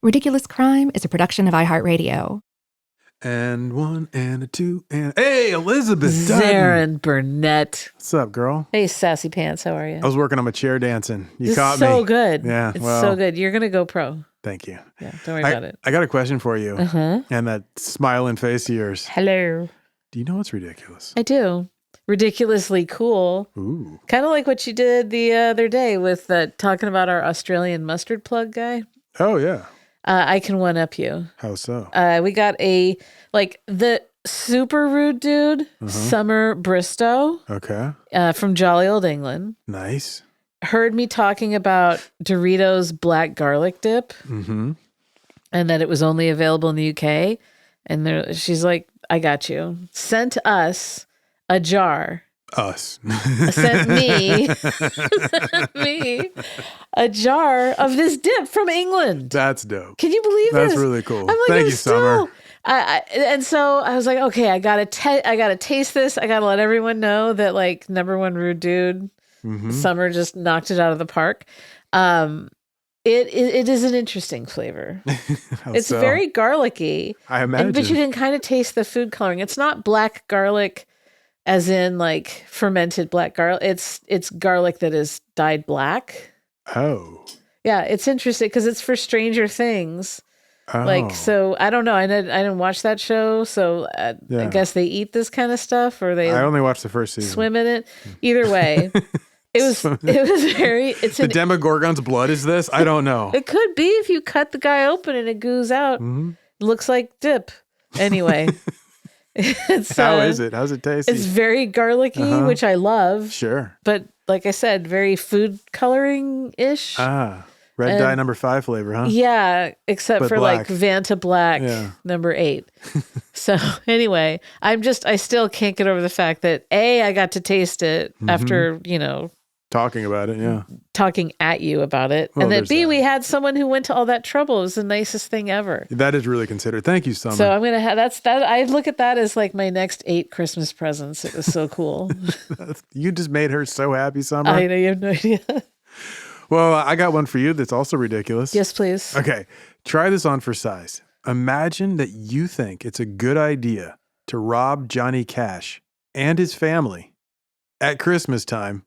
Ridiculous Crime is a production of iHeartRadio. And one and a two and... Hey, Elizabeth Dutton. Zaron Burnett. What's up, girl? Hey, sassy pants. How are you? I was working on my chair dancing. You caught me. It's so me. good. Yeah, it's so good. You're going to go pro. Thank you. Yeah, don't worry about it. I got a question for you. And that smiling face of yours. Hello. Do you know what's ridiculous? I do. Ridiculously cool. Ooh. Kind of like what you did the other day with talking about our Australian mustard plug guy. Oh, yeah. I can one-up you. How so? We got the super rude dude, Summer Bristow. Okay. From jolly old England. Nice. Heard me talking about Doritos black garlic dip. Mm-hmm. And that it was only available in the UK. And she's like, I got you. Sent us a jar. Us. Sent me a jar of this dip from England. That's dope. Can you believe this? That's really cool. I'm like, Thank you, Summer. And so I was like, okay, I gotta taste this. I gotta let everyone know that like number one rude dude, Summer just knocked it out of the park. It is an interesting flavor. It's very garlicky. I imagine. But you can kind of taste the food coloring. It's not black garlic as in like fermented black garlic. It's garlic that is dyed black. Oh. Yeah, it's interesting because it's for Stranger Things. Oh. Like, so I don't know. I didn't watch that show, so I guess they eat this kind of stuff, or they. I only watched the first season. Swim in it. Either way, it was very. It's the Demogorgon's blood. Is this? I don't know. It could be if you cut the guy open and it goos out. It looks like dip. Anyway. How is it? How's it taste? It's very garlicky, which I love. Sure. But like I said, very food coloring-ish. Red dye number 5 flavor, huh? Yeah, except but for black. like Vanta Black number 8. So anyway, I still can't get over the fact that I got to taste it after, talking about it, talking at you about it. Well, and that that. we had someone who went to all that trouble. It was the nicest thing ever. That is really considered. Thank you, Summer. So I'm going to have, I look at that as like my next 8 Christmas presents. It was so cool. You just made her so happy, Summer. I know, you have no idea. Well, I got one for you that's also ridiculous. Yes, please. Okay. Try this on for size. Imagine that you think it's a good idea to rob Johnny Cash and his family at Christmas time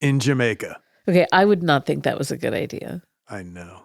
in Jamaica. Okay, I would not think that was a good idea. I know.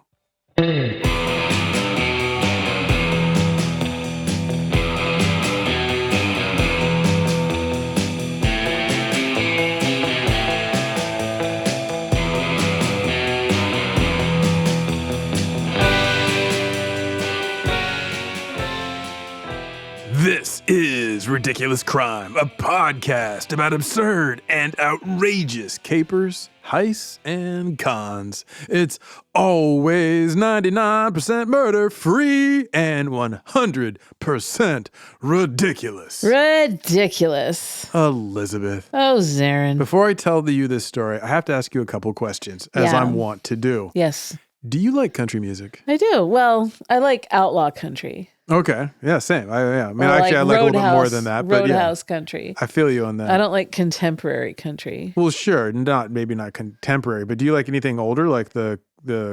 This is Ridiculous Crime, a podcast about absurd and outrageous capers, heists, and cons. It's always 99% murder-free and 100% ridiculous. Ridiculous. Elizabeth. Oh, Zaron. Before I tell you this story, I have to ask you a couple questions, as I'm wont to do. Yes. Do you like country music? I do. Well, I like outlaw country. Okay. Yeah, same. I mean, actually, I like a little bit more than that. But Roadhouse country. I feel you on that. I don't like contemporary country. Well, sure. Maybe not contemporary, but do you like anything older, like the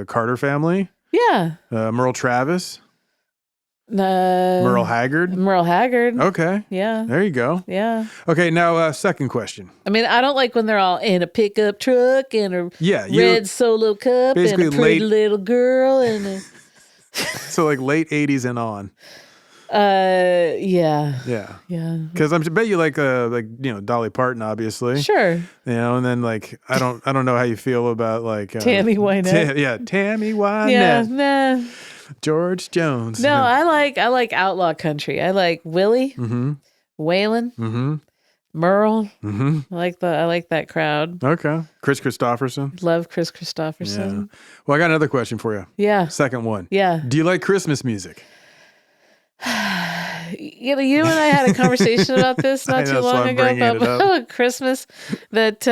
Carter family? Yeah. Merle Travis? Merle Haggard? Merle Haggard. Okay. Yeah. There you go. Yeah. Okay, now second question. I mean, I don't like when they're all in a pickup truck and a red Solo cup and a pretty little girl and a... So like late 80s and on. Yeah. Yeah. Yeah. Because I bet you like Dolly Parton, obviously. Sure. And then like I don't know how you feel about like Tammy Wynette. Tammy Wynette. Yeah, nah. George Jones. No, I like outlaw country. I like Willie, Waylon, Merle. I like that crowd. Okay. Chris Christopherson. Love Chris Christopherson. Yeah. Well, I got another question for you. Yeah. Second one. Yeah. Do you like Christmas music? You and I had a conversation about this not too long ago about Christmas. That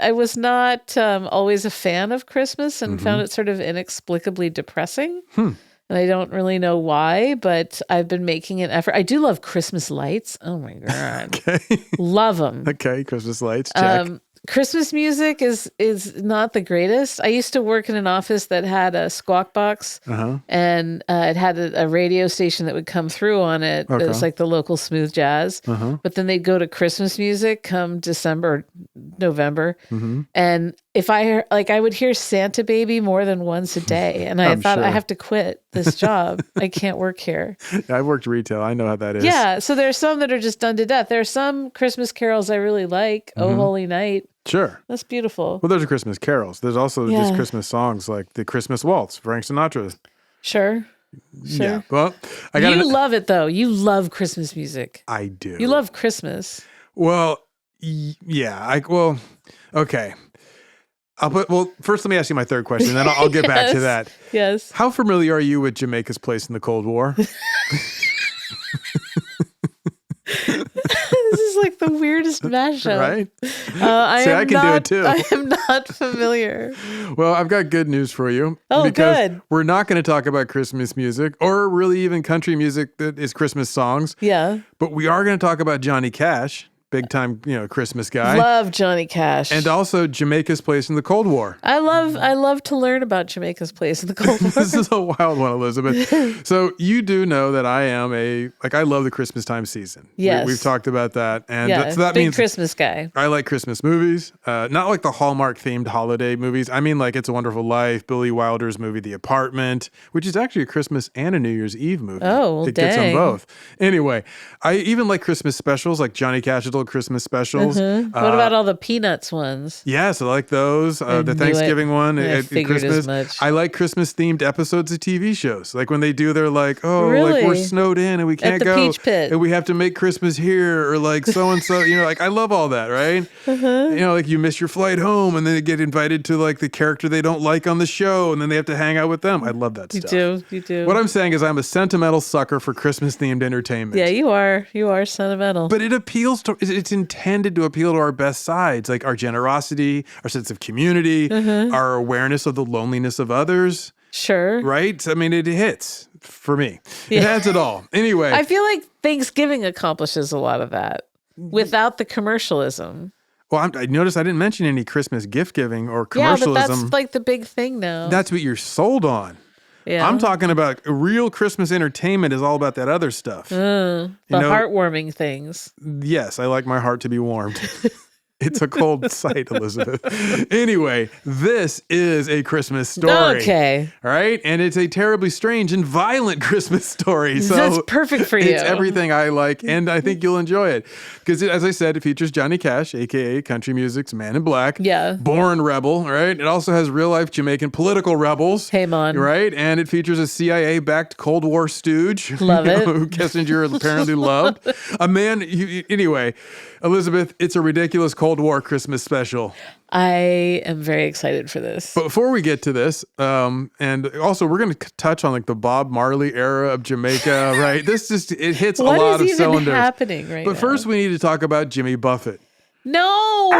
I was not always a fan of Christmas and found it sort of inexplicably depressing. And I don't really know why, but I've been making an effort. I do love Christmas lights. Oh my God. Okay. Love them. Okay. Christmas lights. Check. Christmas music is not the greatest. I used to work in an office that had a squawk box, and it had a radio station that would come through on it. Okay. It was like the local smooth jazz. But then they'd go to Christmas music come December, November, and if I would hear Santa Baby more than once a day, and I thought, I have to quit this job. I can't work here. I've worked retail. I know how that is. Yeah, so there's some that are just done to death. There are some Christmas carols I really like. Oh, Holy Night. Sure. That's beautiful. Well, those are Christmas carols. There's also just Christmas songs like the Christmas Waltz, Frank Sinatra. Sure. Yeah. Well, you love it though. You love Christmas music. I do. You love Christmas. Well, yeah. Okay. First let me ask you my third question, then I'll get back to that. Yes. How familiar are you with Jamaica's place in the Cold War? This is like the weirdest mashup. Right? I can do it too. I am not familiar. Well, I've got good news for you. Oh, because good. We're not going to talk about Christmas music or really even country music that is Christmas songs. Yeah. But we are going to talk about Johnny Cash. Big time, Christmas guy. Love Johnny Cash. And also Jamaica's place in the Cold War. I love to learn about Jamaica's place in the Cold War. This is a wild one, Elizabeth. So you do know that I am I love the Christmas time season. Yes. We've talked about that. And so that means Christmas guy. I like Christmas movies. Not like the Hallmark themed holiday movies. I mean like It's a Wonderful Life, Billy Wilder's movie, The Apartment, which is actually a Christmas and a New Year's Eve movie. Oh, well, it gets them both. Anyway, I even like Christmas specials, like Johnny Cash's little Christmas specials. What about all the Peanuts ones? Yes, I like those. The Thanksgiving one I at figured Christmas. as much. I like Christmas themed episodes of TV shows. Like when they do their like, Really? like we're snowed in and we can't At the go. Peach Pit. And we have to make Christmas here or like so and so. Like I love all that, right? Like you miss your flight home and then they get invited to like the character they don't like on the show and then they have to hang out with them. I love that stuff. You do. What I'm saying is I'm a sentimental sucker for Christmas themed entertainment. Yeah, you are. You are sentimental. But it appeals to, it's intended to appeal to our best sides, like our generosity, our sense of community, our awareness of the loneliness of others. Sure. Right? I mean, it hits for me. It has it all. Anyway. I feel like Thanksgiving accomplishes a lot of that without the commercialism. Well, I noticed I didn't mention any Christmas gift giving or commercialism. Yeah, but that's like the big thing now. That's what you're sold on. Yeah. I'm talking about real Christmas entertainment is all about that other stuff. The heartwarming things. Yes, I like my heart to be warmed. It's a cold sight, Elizabeth. Anyway, this is a Christmas story. Okay. All right? And it's a terribly strange and violent Christmas story. So that's perfect for you. It's everything I like, and I think you'll enjoy it. Because, as I said, it features Johnny Cash, a.k.a. country music's Man in Black. Yeah. Born rebel, right? It also has real-life Jamaican political rebels. Hey, man. Right? And it features a CIA-backed Cold War stooge. Love it. Who Kissinger apparently loved. A man... Anyway, Elizabeth, it's a ridiculous Cold War Christmas special. I am very excited for this. But before we get to this, and also we're going to touch on like the Bob Marley era of Jamaica, right? This just, it hits a lot of cylinders. What is even happening right now? But first we need to talk about Jimmy Buffett. No!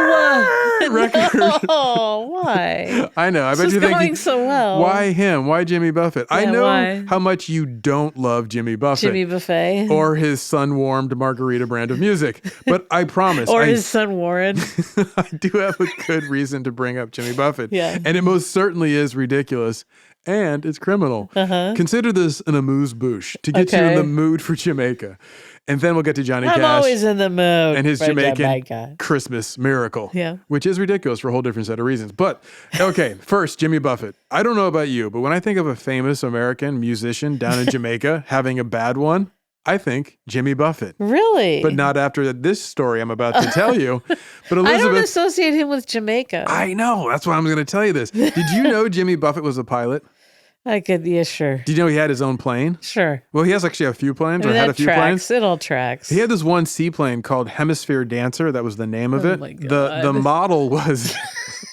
Record. No, why? I know. I bet this you're is going thinking, so well. Why him? Why Jimmy Buffett? I know why? how much you don't love Jimmy Buffett. Jimmy Buffet. Or his sun-warmed margarita brand of music. But I promise. Or his son Warren. I do have a good reason to bring up Jimmy Buffett. Yeah. And it most certainly is ridiculous. And it's criminal. Consider this an amuse-bouche to get you in the mood for Jamaica. And then we'll get to Johnny Cash. I'm always in the mood. And his for Jamaican Jamaica. Christmas miracle. Yeah. Which is ridiculous for a whole different set of reasons. But, okay, first, Jimmy Buffett. I don't know about you, but when I think of a famous American musician down in Jamaica having a bad one, I think Jimmy Buffett. Really? But not after this story I'm about to tell you. But Elizabeth, I don't associate him with Jamaica. I know. That's why I'm going to tell you this. Did you know Jimmy Buffett was a pilot? I could, yeah, sure. Did you know he had his own plane? Sure. Well, he has actually a few planes, or had a few planes. It all tracks. He had this one seaplane called Hemisphere Dancer. That was the name of it. My God. The model was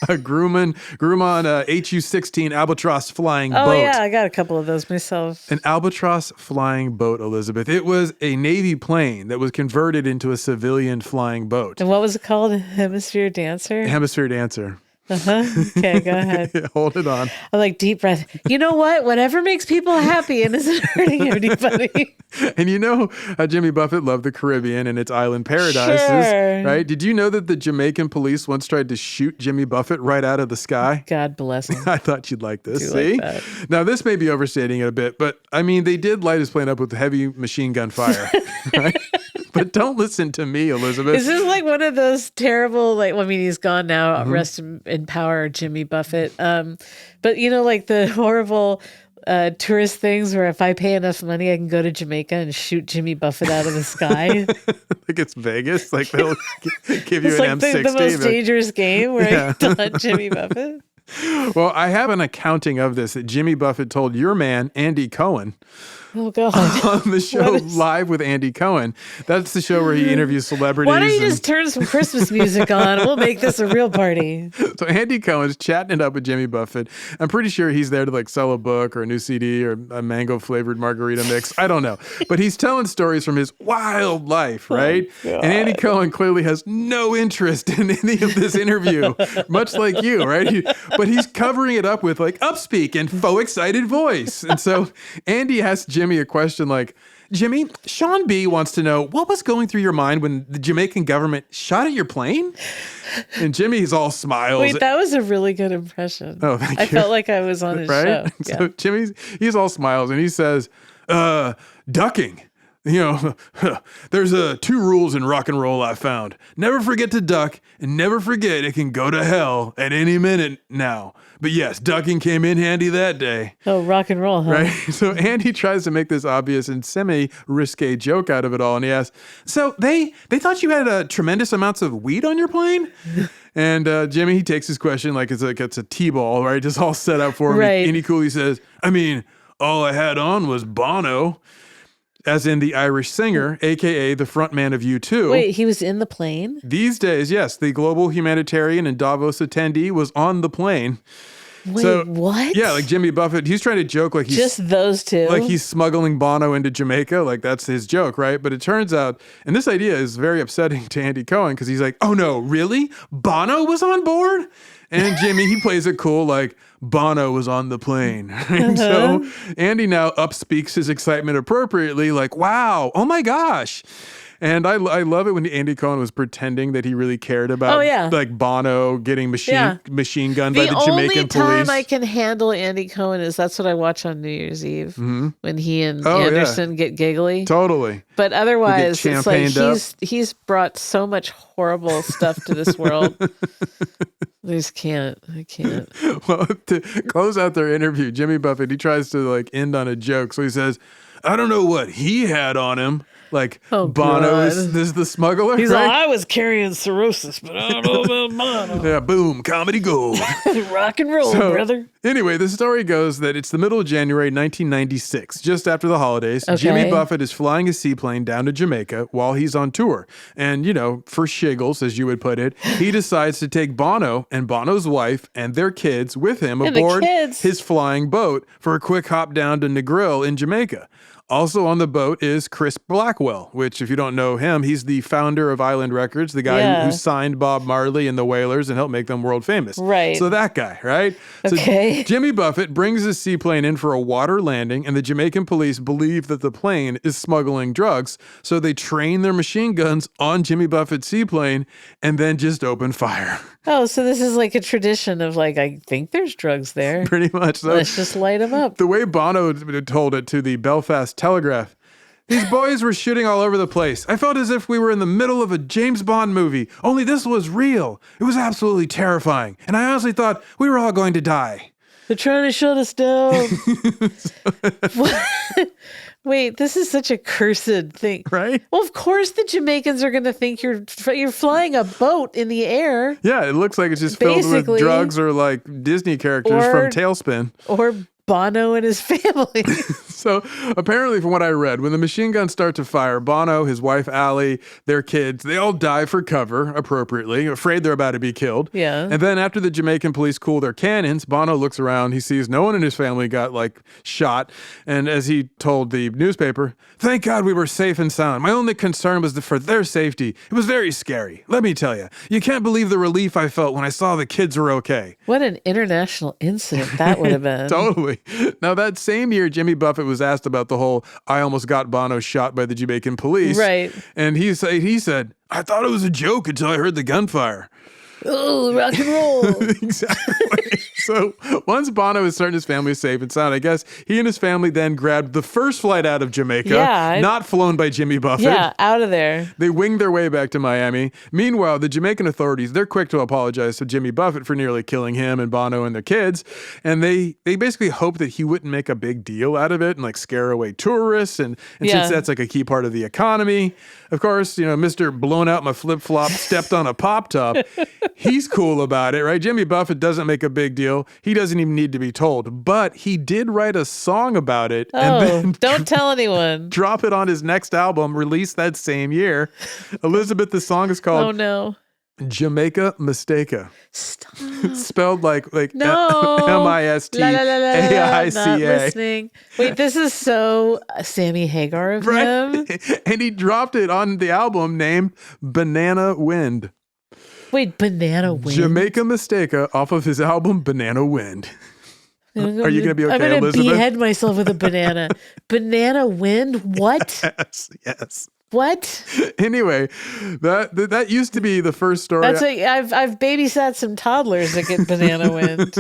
a Grumman HU-16 Albatross flying boat. Oh, yeah, I got a couple of those myself. An Albatross flying boat, Elizabeth. It was a Navy plane that was converted into a civilian flying boat. And what was it called? Hemisphere Dancer? Hemisphere Dancer. Okay, go ahead. Hold it on. I like deep breath. You know what? Whatever makes people happy and isn't hurting anybody. And you know how Jimmy Buffett loved the Caribbean and its island paradises, Sure. right? Did you know that the Jamaican police once tried to shoot Jimmy Buffett right out of the sky? God bless him. I thought you'd like this. Do See? like that. Now, this may be overstating it a bit, but I mean, they did light his plane up with heavy machine gun fire, right? But don't listen to me, Elizabeth. Is this like one of those terrible, like, well, I mean, he's gone now, rest in power, Jimmy Buffett. But you know, like the horrible tourist things where if I pay enough money, I can go to Jamaica and shoot Jimmy Buffett out of the sky. Like it's Vegas, like they'll give you It's an like M60. the most dangerous game where Yeah. I hunt Jimmy Buffett. Well, I have an accounting of this that Jimmy Buffett told your man, Andy Cohen, Oh, God. on the show Live with Andy Cohen. That's the show where he interviews celebrities. Why don't you just turn some Christmas music on? We'll make this a real party. So Andy Cohen's chatting it up with Jimmy Buffett. I'm pretty sure he's there to like sell a book or a new CD or a mango flavored margarita mix. I don't know. But he's telling stories from his wild life, right? And Andy Cohen clearly has no interest in any of this interview, much like you, right? But he's covering it up with like upspeak and faux excited voice. And so Andy asked Jimmy a question like, Jimmy, Sean B wants to know what was going through your mind when the Jamaican government shot at your plane? And Jimmy's all smiles. Wait, that was a really good impression. Oh, thank you. I felt like I was on his show. Yeah. So he's all smiles and he says, ducking. You know, there's two rules in rock and roll I found. Never forget to duck and never forget it can go to hell at any minute now. But yes, ducking came in handy that day. Oh, rock and roll, huh? Right? So Andy tries to make this obvious and semi-risque joke out of it all. And he asks, so they thought you had tremendous amounts of weed on your plane? And Jimmy, he takes his question like it's a T-ball, right? Just all set up for him. Right. And he coolly says, I mean, all I had on was Bono. As in the Irish singer, a.k.a. the frontman of U2. Wait, he was in the plane? These days, yes, the global humanitarian and Davos attendee was on the plane. Wait, what? Yeah, like Jimmy Buffett, he's trying to joke like he's... Just those two? Like he's smuggling Bono into Jamaica, like that's his joke, right? But it turns out, and this idea is very upsetting to Andy Cohen because he's like, oh no, really? Bono was on board? And Jimmy, he plays it cool like, Bono was on the plane. And so Andy now upspeaks his excitement appropriately, like, wow, oh my gosh. And I love it when Andy Cohen was pretending that he really cared about like Bono getting machine gunned by the Jamaican police. The only time I can handle Andy Cohen is that's what I watch on New Year's Eve when he and Anderson get giggly. Totally. But otherwise, it's like he's brought so much horrible stuff to this world. I just can't. I can't. Well, to close out their interview, Jimmy Buffett, he tries to like end on a joke. So he says, I don't know what he had on him. Like Bono is the smuggler. He's right? like, I was carrying cirrhosis, but I don't know about Bono. Yeah, boom, comedy gold. Rock and roll, brother. Anyway, the story goes that it's the middle of January 1996, just after the holidays. Okay. Jimmy Buffett is flying a seaplane down to Jamaica while he's on tour. And, you know, for shiggles, as you would put it, he decides to take Bono and Bono's wife and their kids with him aboard his flying boat for a quick hop down to Negril in Jamaica. Also on the boat is Chris Blackwell, which, if you don't know him, he's the founder of Island Records, the guy who signed Bob Marley and the Wailers and helped make them world famous. Right. So that guy, right? Okay. So Jimmy Buffett brings his seaplane in for a water landing, and the Jamaican police believe that the plane is smuggling drugs. So they train their machine guns on Jimmy Buffett's seaplane and then just open fire. Oh, so this is like a tradition of like, I think there's drugs there. Pretty much. So let's just light them up. The way Bono told it to the Belfast Telegraph, these boys were shooting all over the place. I felt as if we were in the middle of a James Bond movie, only this was real. It was absolutely terrifying. And I honestly thought we were all going to die. They're trying to shut us down. Wait, this is such a cursed thing. Right? Well, of course the Jamaicans are going to think you're flying a boat in the air. Yeah, it looks like it's just filled with drugs or like Disney characters from Tailspin. Or Bono and his family. So apparently, from what I read, when the machine guns start to fire, Bono, his wife Allie, their kids, they all dive for cover appropriately, afraid they're about to be killed. Yeah. And then after the Jamaican police cool their cannons, Bono looks around. He sees no one in his family got shot. And as he told the newspaper, "Thank God we were safe and sound. My only concern was for their safety. It was very scary. Let me tell you, you can't believe the relief I felt when I saw the kids were okay." What an international incident that would have been. Totally. Now, that same year, Jimmy Buffett was asked about the whole "I almost got Bono shot by the Jamaican police." Right. And he said, "I thought it was a joke until I heard the gunfire." Oh, rock and roll. Exactly. So once Bono is certain his family is safe and sound, I guess he and his family then grabbed the first flight out of Jamaica, not flown by Jimmy Buffett. Yeah, out of there. They winged their way back to Miami. Meanwhile, the Jamaican authorities, they're quick to apologize to Jimmy Buffett for nearly killing him and Bono and their kids. And they basically hoped that he wouldn't make a big deal out of it and scare away tourists. And since that's a key part of the economy, of course, Mr. Blown Out My Flip-Flop stepped on a pop top. He's cool about it, right? Jimmy Buffett doesn't make a big deal. He doesn't even need to be told. But he did write a song about it. And then don't tell anyone. Drop it on his next album, released that same year. Elizabeth, the song is called Oh, no. Jamaica Mistake. Stop. Spelled like no. Mistaica. Not listening. Wait, this is so Sammy Hagar of him. And he dropped it on the album named Banana Wind. Wait, Banana Wind? Jamaica Mistake off of his album Banana Wind. Are you going to be okay, I'm going to Elizabeth? behead myself with a banana. Banana Wind? What? Yes. What? Anyway, that used to be the first story. I've babysat some toddlers that get banana wind.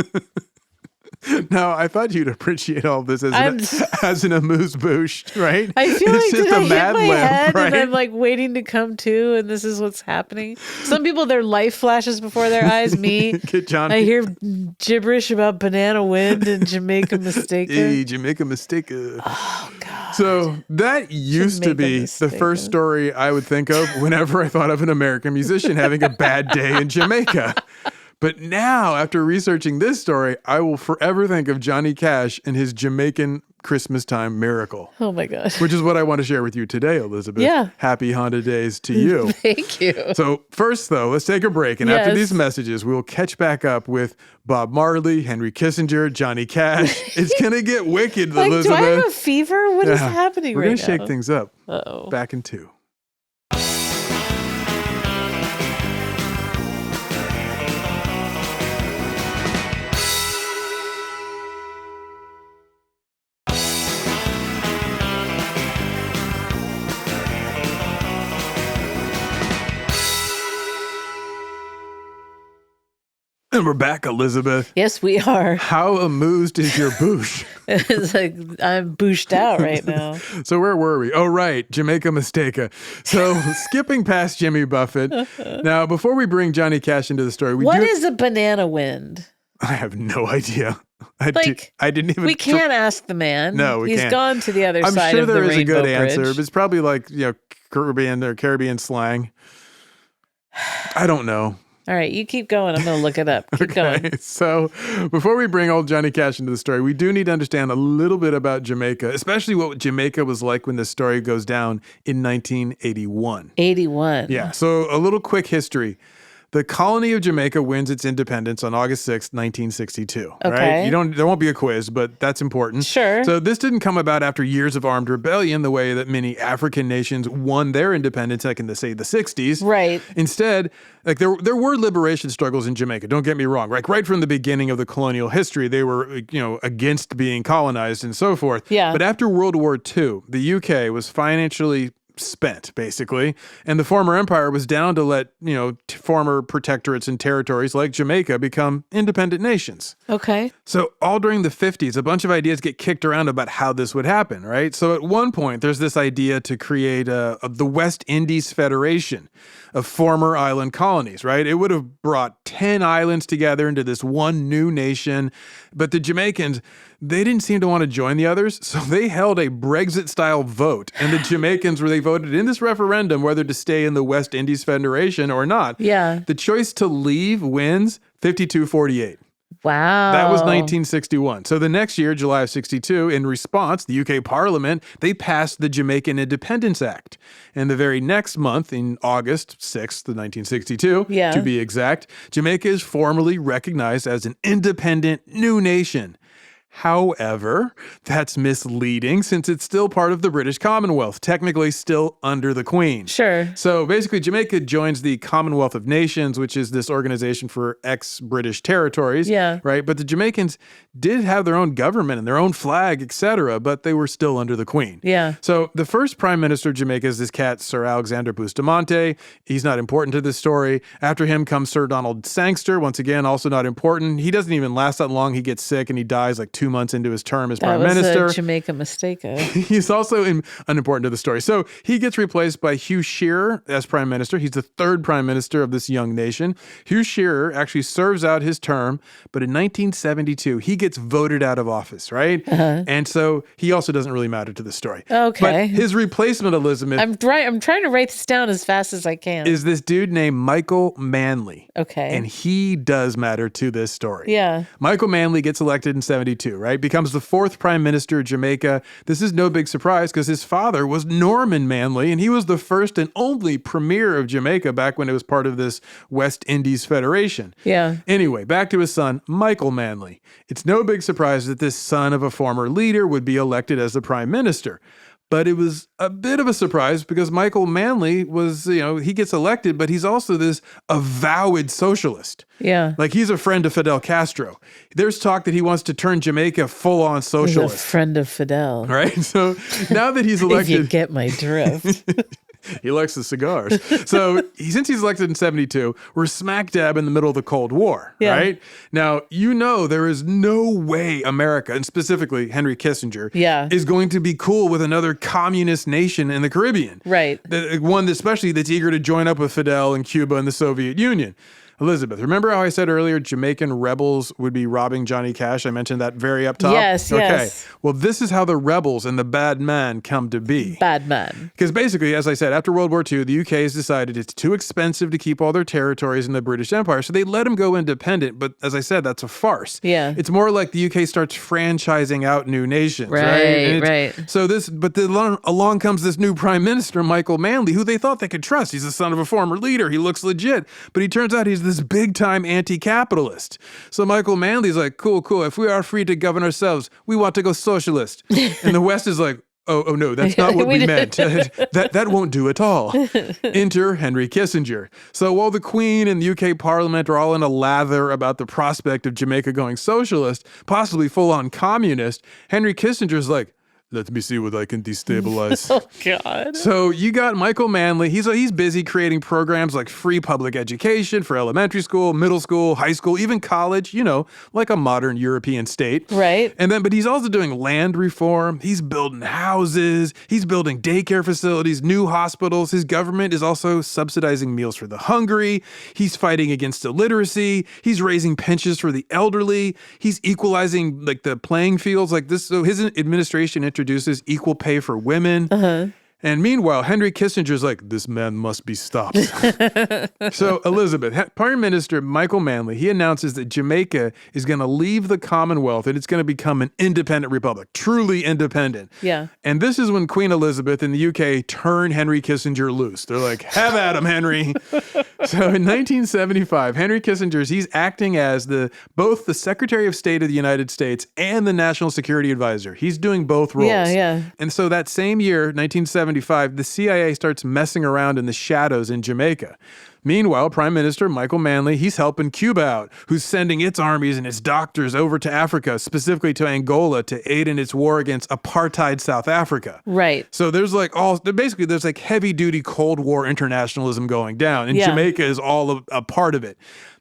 Now, I thought you'd appreciate all this as an amuse-bouche, right? I feel it's like just did I a hit Mad my Lib, head right? and I'm waiting to come to, and this is what's happening. Some people, their life flashes before their eyes. Me, Get John. I hear gibberish about banana wind and Jamaica Mistake. Hey, Jamaica Mistake. Oh God. So that used to be the first story I would think of whenever I thought of an American musician having a bad day in Jamaica. But now, after researching this story, I will forever think of Johnny Cash and his Jamaican Christmastime miracle. Oh my gosh. Which is what I want to share with you today, Elizabeth. Yeah. Happy Honda days to you. Thank you. So first, though, let's take a break. And after these messages, we will catch back up with Bob Marley, Henry Kissinger, Johnny Cash. It's going to get wicked, Elizabeth. Do I have a fever? What is happening right now? We're going to shake things up. Uh-oh. Back in 2. And we're back, Elizabeth. Yes, we are. How amused is your boosh? It's I'm booshed out right now. So where were we? Oh, right. Jamaica Mistake. So skipping past Jimmy Buffett. Now, before we bring Johnny Cash into the story, What is a banana wind? I have no idea. I didn't even. We can't ask the man. No, we He's can't. gone to the other I'm side sure of the there is rainbow a good bridge. answer. But it's probably Caribbean slang. I don't know. All right, you keep going. I'm going to look it up. Keep going. So before we bring old Johnny Cash into the story, we do need to understand a little bit about Jamaica, especially what Jamaica was like when the story goes down in 1981. 81. Yeah, so a little quick history. The colony of Jamaica wins its independence on August 6th, 1962. Okay. Right? There won't be a quiz, but that's important. Sure. So this didn't come about after years of armed rebellion the way that many African nations won their independence, like in the 60s. Right. Instead, there were liberation struggles in Jamaica. Don't get me wrong. Right from the beginning of the colonial history, they were, against being colonized and so forth. Yeah. But after World War II, the UK was financially spent, basically. And the former empire was down to let, former protectorates and territories like Jamaica become independent nations. Okay. So all during the 50s, a bunch of ideas get kicked around about how this would happen, right? So at one point, there's this idea to create the West Indies Federation of former island colonies, right? It would have brought 10 islands together into this one new nation. But the Jamaicans, they didn't seem to want to join the others, so they held a Brexit-style vote. And the Jamaicans, they voted in this referendum whether to stay in the West Indies Federation or not. Yeah. The choice to leave wins 52-48. Wow. That was 1961. So the next year, July of 62, in response, the UK Parliament, they passed the Jamaican Independence Act. And the very next month, in August 6th of 1962, to be exact, Jamaica is formally recognized as an independent new nation. However, that's misleading since it's still part of the British Commonwealth, technically still under the Queen. Sure. So basically, Jamaica joins the Commonwealth of Nations, which is this organization for ex-British territories. Yeah. Right? But the Jamaicans did have their own government and their own flag, etc., but they were still under the Queen. Yeah. So the first prime minister of Jamaica is this cat, Sir Alexander Bustamante. He's not important to this story. After him comes Sir Donald Sangster, once again, also not important. He doesn't even last that long. He gets sick and he dies like 2 months into his term as prime minister. That was a Jamaica mistake. He's also unimportant to the story. So he gets replaced by Hugh Shearer as prime minister. He's the third prime minister of this young nation. Hugh Shearer actually serves out his term, but in 1972, he gets voted out of office, right? And so he also doesn't really matter to the story. Okay. But his replacement, Elizabeth. I'm trying to write this down as fast as I can. Is this dude named Michael Manley. Okay. And he does matter to this story. Yeah. Michael Manley gets elected in 72, right? Becomes the fourth prime minister of Jamaica. This is no big surprise because his father was Norman Manley, and he was the first and only premier of Jamaica back when it was part of this West Indies Federation. Yeah. Anyway, back to his son, Michael Manley. It's no big surprise that this son of a former leader would be elected as the prime minister. But it was a bit of a surprise because Michael Manley was, he gets elected, but he's also this avowed socialist. Yeah. Like he's a friend of Fidel Castro. There's talk that he wants to turn Jamaica full-on socialist. He's a friend of Fidel. Right? So now that he's elected... If you get my drift. He likes the cigars. So since he's elected in 72, we're smack dab in the middle of the Cold War, right? Now, there is no way America, and specifically Henry Kissinger, is going to be cool with another communist nation in the Caribbean. Right. One especially that's eager to join up with Fidel and Cuba and the Soviet Union. Elizabeth, remember how I said earlier Jamaican rebels would be robbing Johnny Cash? I mentioned that very up top? Yes, yes. Well, this is how the rebels and the bad man come to be. Bad man. Because basically, as I said, after World War II, the UK has decided it's too expensive to keep all their territories in the British Empire, so they let them go independent. But as I said, that's a farce. Yeah. It's more like the UK starts franchising out new nations, right? Right. So along comes this new prime minister, Michael Manley, who they thought they could trust. He's the son of a former leader. He looks legit. But he turns out he's this big-time anti-capitalist. So Michael Manley's like, cool. If we are free to govern ourselves, we want to go socialist. And the West is like, oh no, that's not what we meant. That won't do at all. Enter Henry Kissinger. So while the Queen and the UK Parliament are all in a lather about the prospect of Jamaica going socialist, possibly full-on communist, Henry Kissinger's like, let me see what I can destabilize. Oh, God. So you got Michael Manley. He's busy creating programs like free public education for elementary school, middle school, high school, even college, like a modern European state. Right. But he's also doing land reform. He's building houses. He's building daycare facilities, new hospitals. His government is also subsidizing meals for the hungry. He's fighting against illiteracy. He's raising pensions for the elderly. He's equalizing the playing fields like this. So his administration introduces equal pay for women. And meanwhile, Henry Kissinger's like, this man must be stopped. So Elizabeth, Prime Minister Michael Manley, he announces that Jamaica is going to leave the Commonwealth and it's going to become an independent republic, truly independent. Yeah. And this is when Queen Elizabeth in the UK turn Henry Kissinger loose. They're like, have at him, Henry. So in 1975, Henry Kissinger, he's acting as both the Secretary of State of the United States and the National Security Advisor. He's doing both roles. Yeah. And so that same year, 1975, the CIA starts messing around in the shadows in Jamaica. Meanwhile, Prime Minister Michael Manley, he's helping Cuba out, who's sending its armies and its doctors over to Africa, specifically to Angola, to aid in its war against apartheid South Africa. Right. So there's heavy-duty Cold War internationalism going down, and Jamaica is all a part of it.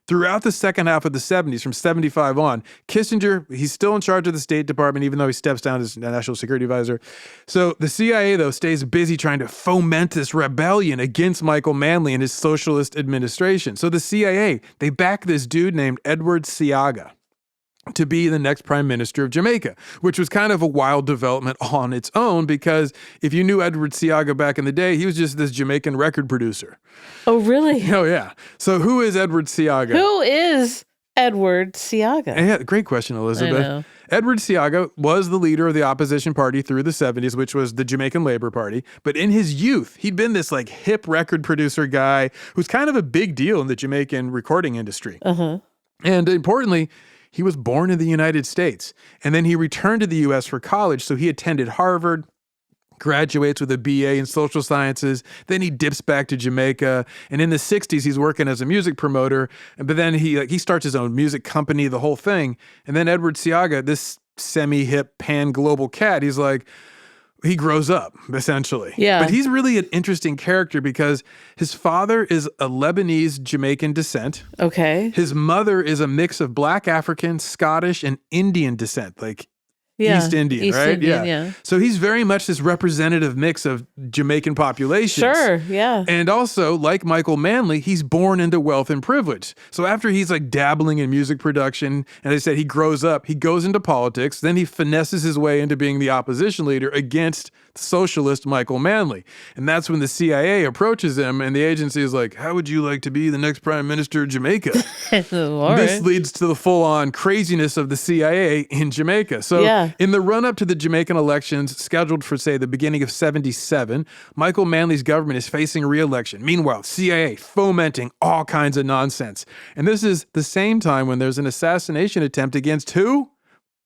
Throughout the second half of the 70s, from 75 on, Kissinger, he's still in charge of the State Department, even though he steps down as National Security Advisor. So the CIA, though, stays busy trying to foment this rebellion against Michael Manley and his socialist administration. So the CIA, they back this dude named Edward Seaga to be the next prime minister of Jamaica, which was kind of a wild development on its own because if you knew Edward Seaga back in the day, he was just this Jamaican record producer. Oh, really? Oh, yeah. So who is Edward Seaga? Who is Edward Seaga? Yeah, great question, Elizabeth. Edward Seaga was the leader of the opposition party through the 70s, which was the Jamaican Labor Party. But in his youth, he'd been this like hip record producer guy who's kind of a big deal in the Jamaican recording industry. Uh-huh. And importantly, he was born in the United States. And then he returned to the U.S. for college. So he attended Harvard, graduates with a BA in social sciences. Then he dips back to Jamaica. And in the 60s, he's working as a music promoter. But then he starts his own music company, the whole thing. And then Edward Seaga, this semi-hip pan-global cat, he's like, he grows up, essentially. Yeah. But he's really an interesting character because his father is a Lebanese Jamaican descent. Okay. His mother is a mix of Black African, Scottish, and Indian descent, like East Indian, right? Yeah. So he's very much this representative mix of Jamaican populations. Sure, yeah. And also, like Michael Manley, he's born into wealth and privilege. So after he's like dabbling in music production, and I said he grows up, he goes into politics, then he finesses his way into being the opposition leader against socialist Michael Manley. And that's when the CIA approaches him, and the agency is like, how would you like to be the next prime minister of Jamaica? This leads to the full-on craziness of the CIA in Jamaica. So in the run-up to the Jamaican elections, scheduled for, say, the beginning of 77, Michael Manley's government is facing re-election. Meanwhile, CIA fomenting all kinds of nonsense. And this is the same time when there's an assassination attempt against who?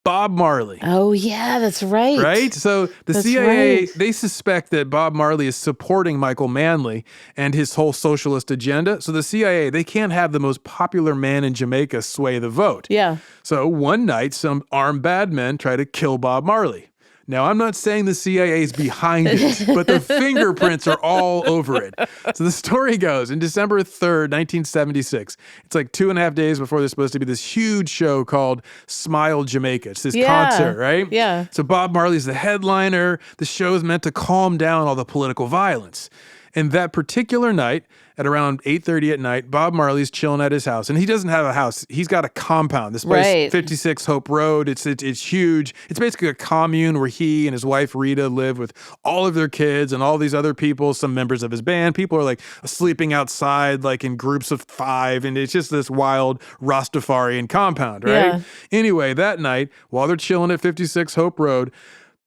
Bob Marley. Oh, yeah, that's right. Right? So the CIA, they suspect that Bob Marley is supporting Michael Manley and his whole socialist agenda. So the CIA, they can't have the most popular man in Jamaica sway the vote. Yeah. So one night, some armed bad men try to kill Bob Marley. Now, I'm not saying the CIA is behind it, but the fingerprints are all over it. So the story goes, in December 3rd, 1976, it's like 2.5 days before there's supposed to be this huge show called Smile Jamaica. It's this concert, right? Yeah. So Bob Marley's the headliner. The show is meant to calm down all the political violence. And that particular night, at around 8:30 at night, Bob Marley's chilling at his house. And he doesn't have a house. He's got a compound. This place, 56 Hope Road, it's huge. It's basically a commune where he and his wife Rita live with all of their kids and all these other people, some members of his band. People are like sleeping outside like in groups of 5. And it's just this wild Rastafarian compound, right? Yeah. Anyway, that night, while they're chilling at 56 Hope Road,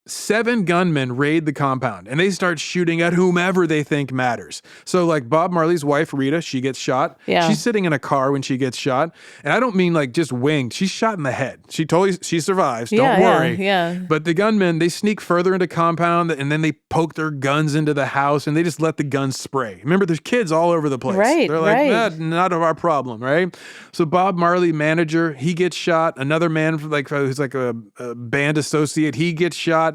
7 gunmen raid the compound and they start shooting at whomever they think matters. So like Bob Marley's wife, Rita, she gets shot. Yeah. She's sitting in a car when she gets shot. And I don't mean like just winged. She's shot in the head. She survives. Don't worry. Yeah. But the gunmen, they sneak further into compound and then they poke their guns into the house and they just let the guns spray. Remember, there's kids all over the place. Right. They're like, not of our problem, right? So Bob Marley, manager, he gets shot. Another man who's like a band associate, he gets shot.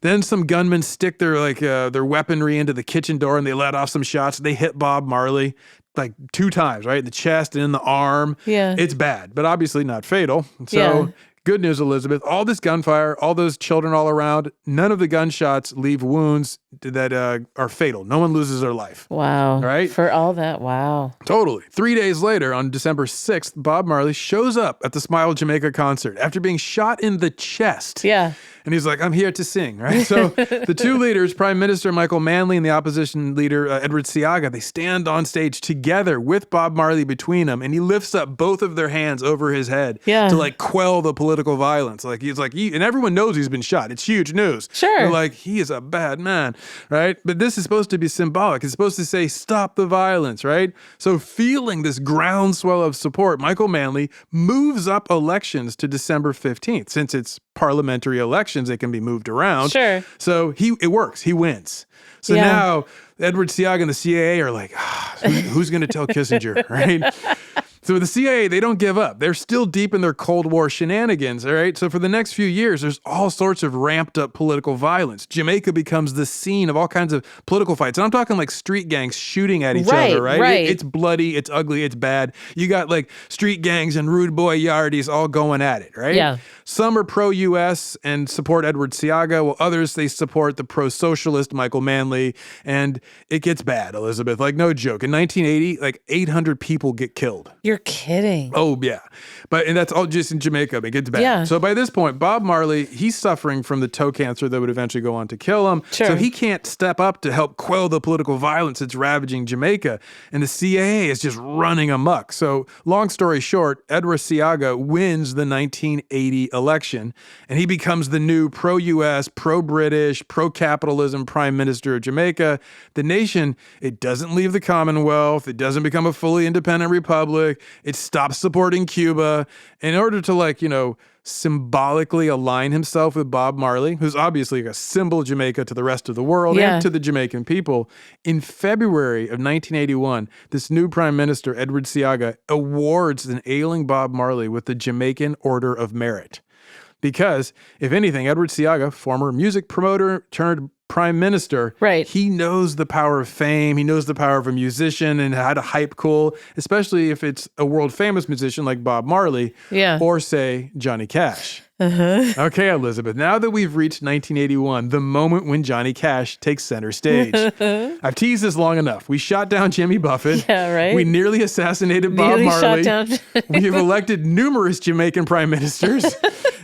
Then some gunmen stick their weaponry into the kitchen door and they let off some shots. They hit Bob Marley like 2 times, right? In the chest and in the arm. Yeah. It's bad, but obviously not fatal. So good news, Elizabeth. All this gunfire, all those children all around, none of the gunshots leave wounds that are fatal. No one loses their life. Wow. Right? For all that, wow. Totally. 3 days later, on December 6th, Bob Marley shows up at the Smile Jamaica concert after being shot in the chest. Yeah. And he's like, I'm here to sing, right? So the 2 leaders, Prime Minister Michael Manley and the opposition leader Edward Seaga, they stand on stage together with Bob Marley between them, and he lifts up both of their hands over his head to like quell the political violence. Like he's like, and everyone knows he's been shot. It's huge news. Sure. They're like, he is a bad man, right? But this is supposed to be symbolic. It's supposed to say, stop the violence, right? So feeling this groundswell of support, Michael Manley moves up elections to December 15th. Since it's parliamentary elections, they can be moved around. Sure. So it works. He wins. So now Edward Seaga and the CIA are like, who's going to tell Kissinger, right? So the CIA, they don't give up. They're still deep in their Cold War shenanigans, all right? So for the next few years, there's all sorts of ramped up political violence. Jamaica becomes the scene of all kinds of political fights. And I'm talking like street gangs shooting at each other, right? Right. It's bloody, it's ugly, it's bad. You got like street gangs and rude boy yardies all going at it, right? Yeah. Some are pro-U.S. and support Edward Seaga, while others, they support the pro-socialist Michael Manley. And it gets bad, Elizabeth. Like, no joke. In 1980, like 800 people get killed. You're You're kidding. Oh, yeah. And that's all just in Jamaica. It gets bad. Yeah. So by this point, Bob Marley, he's suffering from the toe cancer that would eventually go on to kill him. Sure. So he can't step up to help quell the political violence that's ravaging Jamaica. And the CIA is just running amok. So long story short, Edward Seaga wins the 1980 election, and he becomes the new pro-U.S., pro-British, pro-capitalism prime minister of Jamaica. The nation, it doesn't leave the Commonwealth. It doesn't become a fully independent republic. It stops supporting Cuba in order to, symbolically align himself with Bob Marley, who's obviously a symbol of Jamaica to the rest of the world and to the Jamaican people. In February of 1981, this new prime minister, Edward Seaga, awards an ailing Bob Marley with the Jamaican Order of Merit. Because, if anything, Edward Seaga, former music promoter turned prime minister, he knows the power of fame. He knows the power of a musician and how to hype cool, especially if it's a world famous musician like Bob Marley or, say, Johnny Cash. Okay, Elizabeth, now that we've reached 1981, the moment when Johnny Cash takes center stage. I've teased this long enough. We shot down Jimmy Buffett. Yeah, right. We nearly assassinated Bob Marley. We have elected numerous Jamaican prime ministers.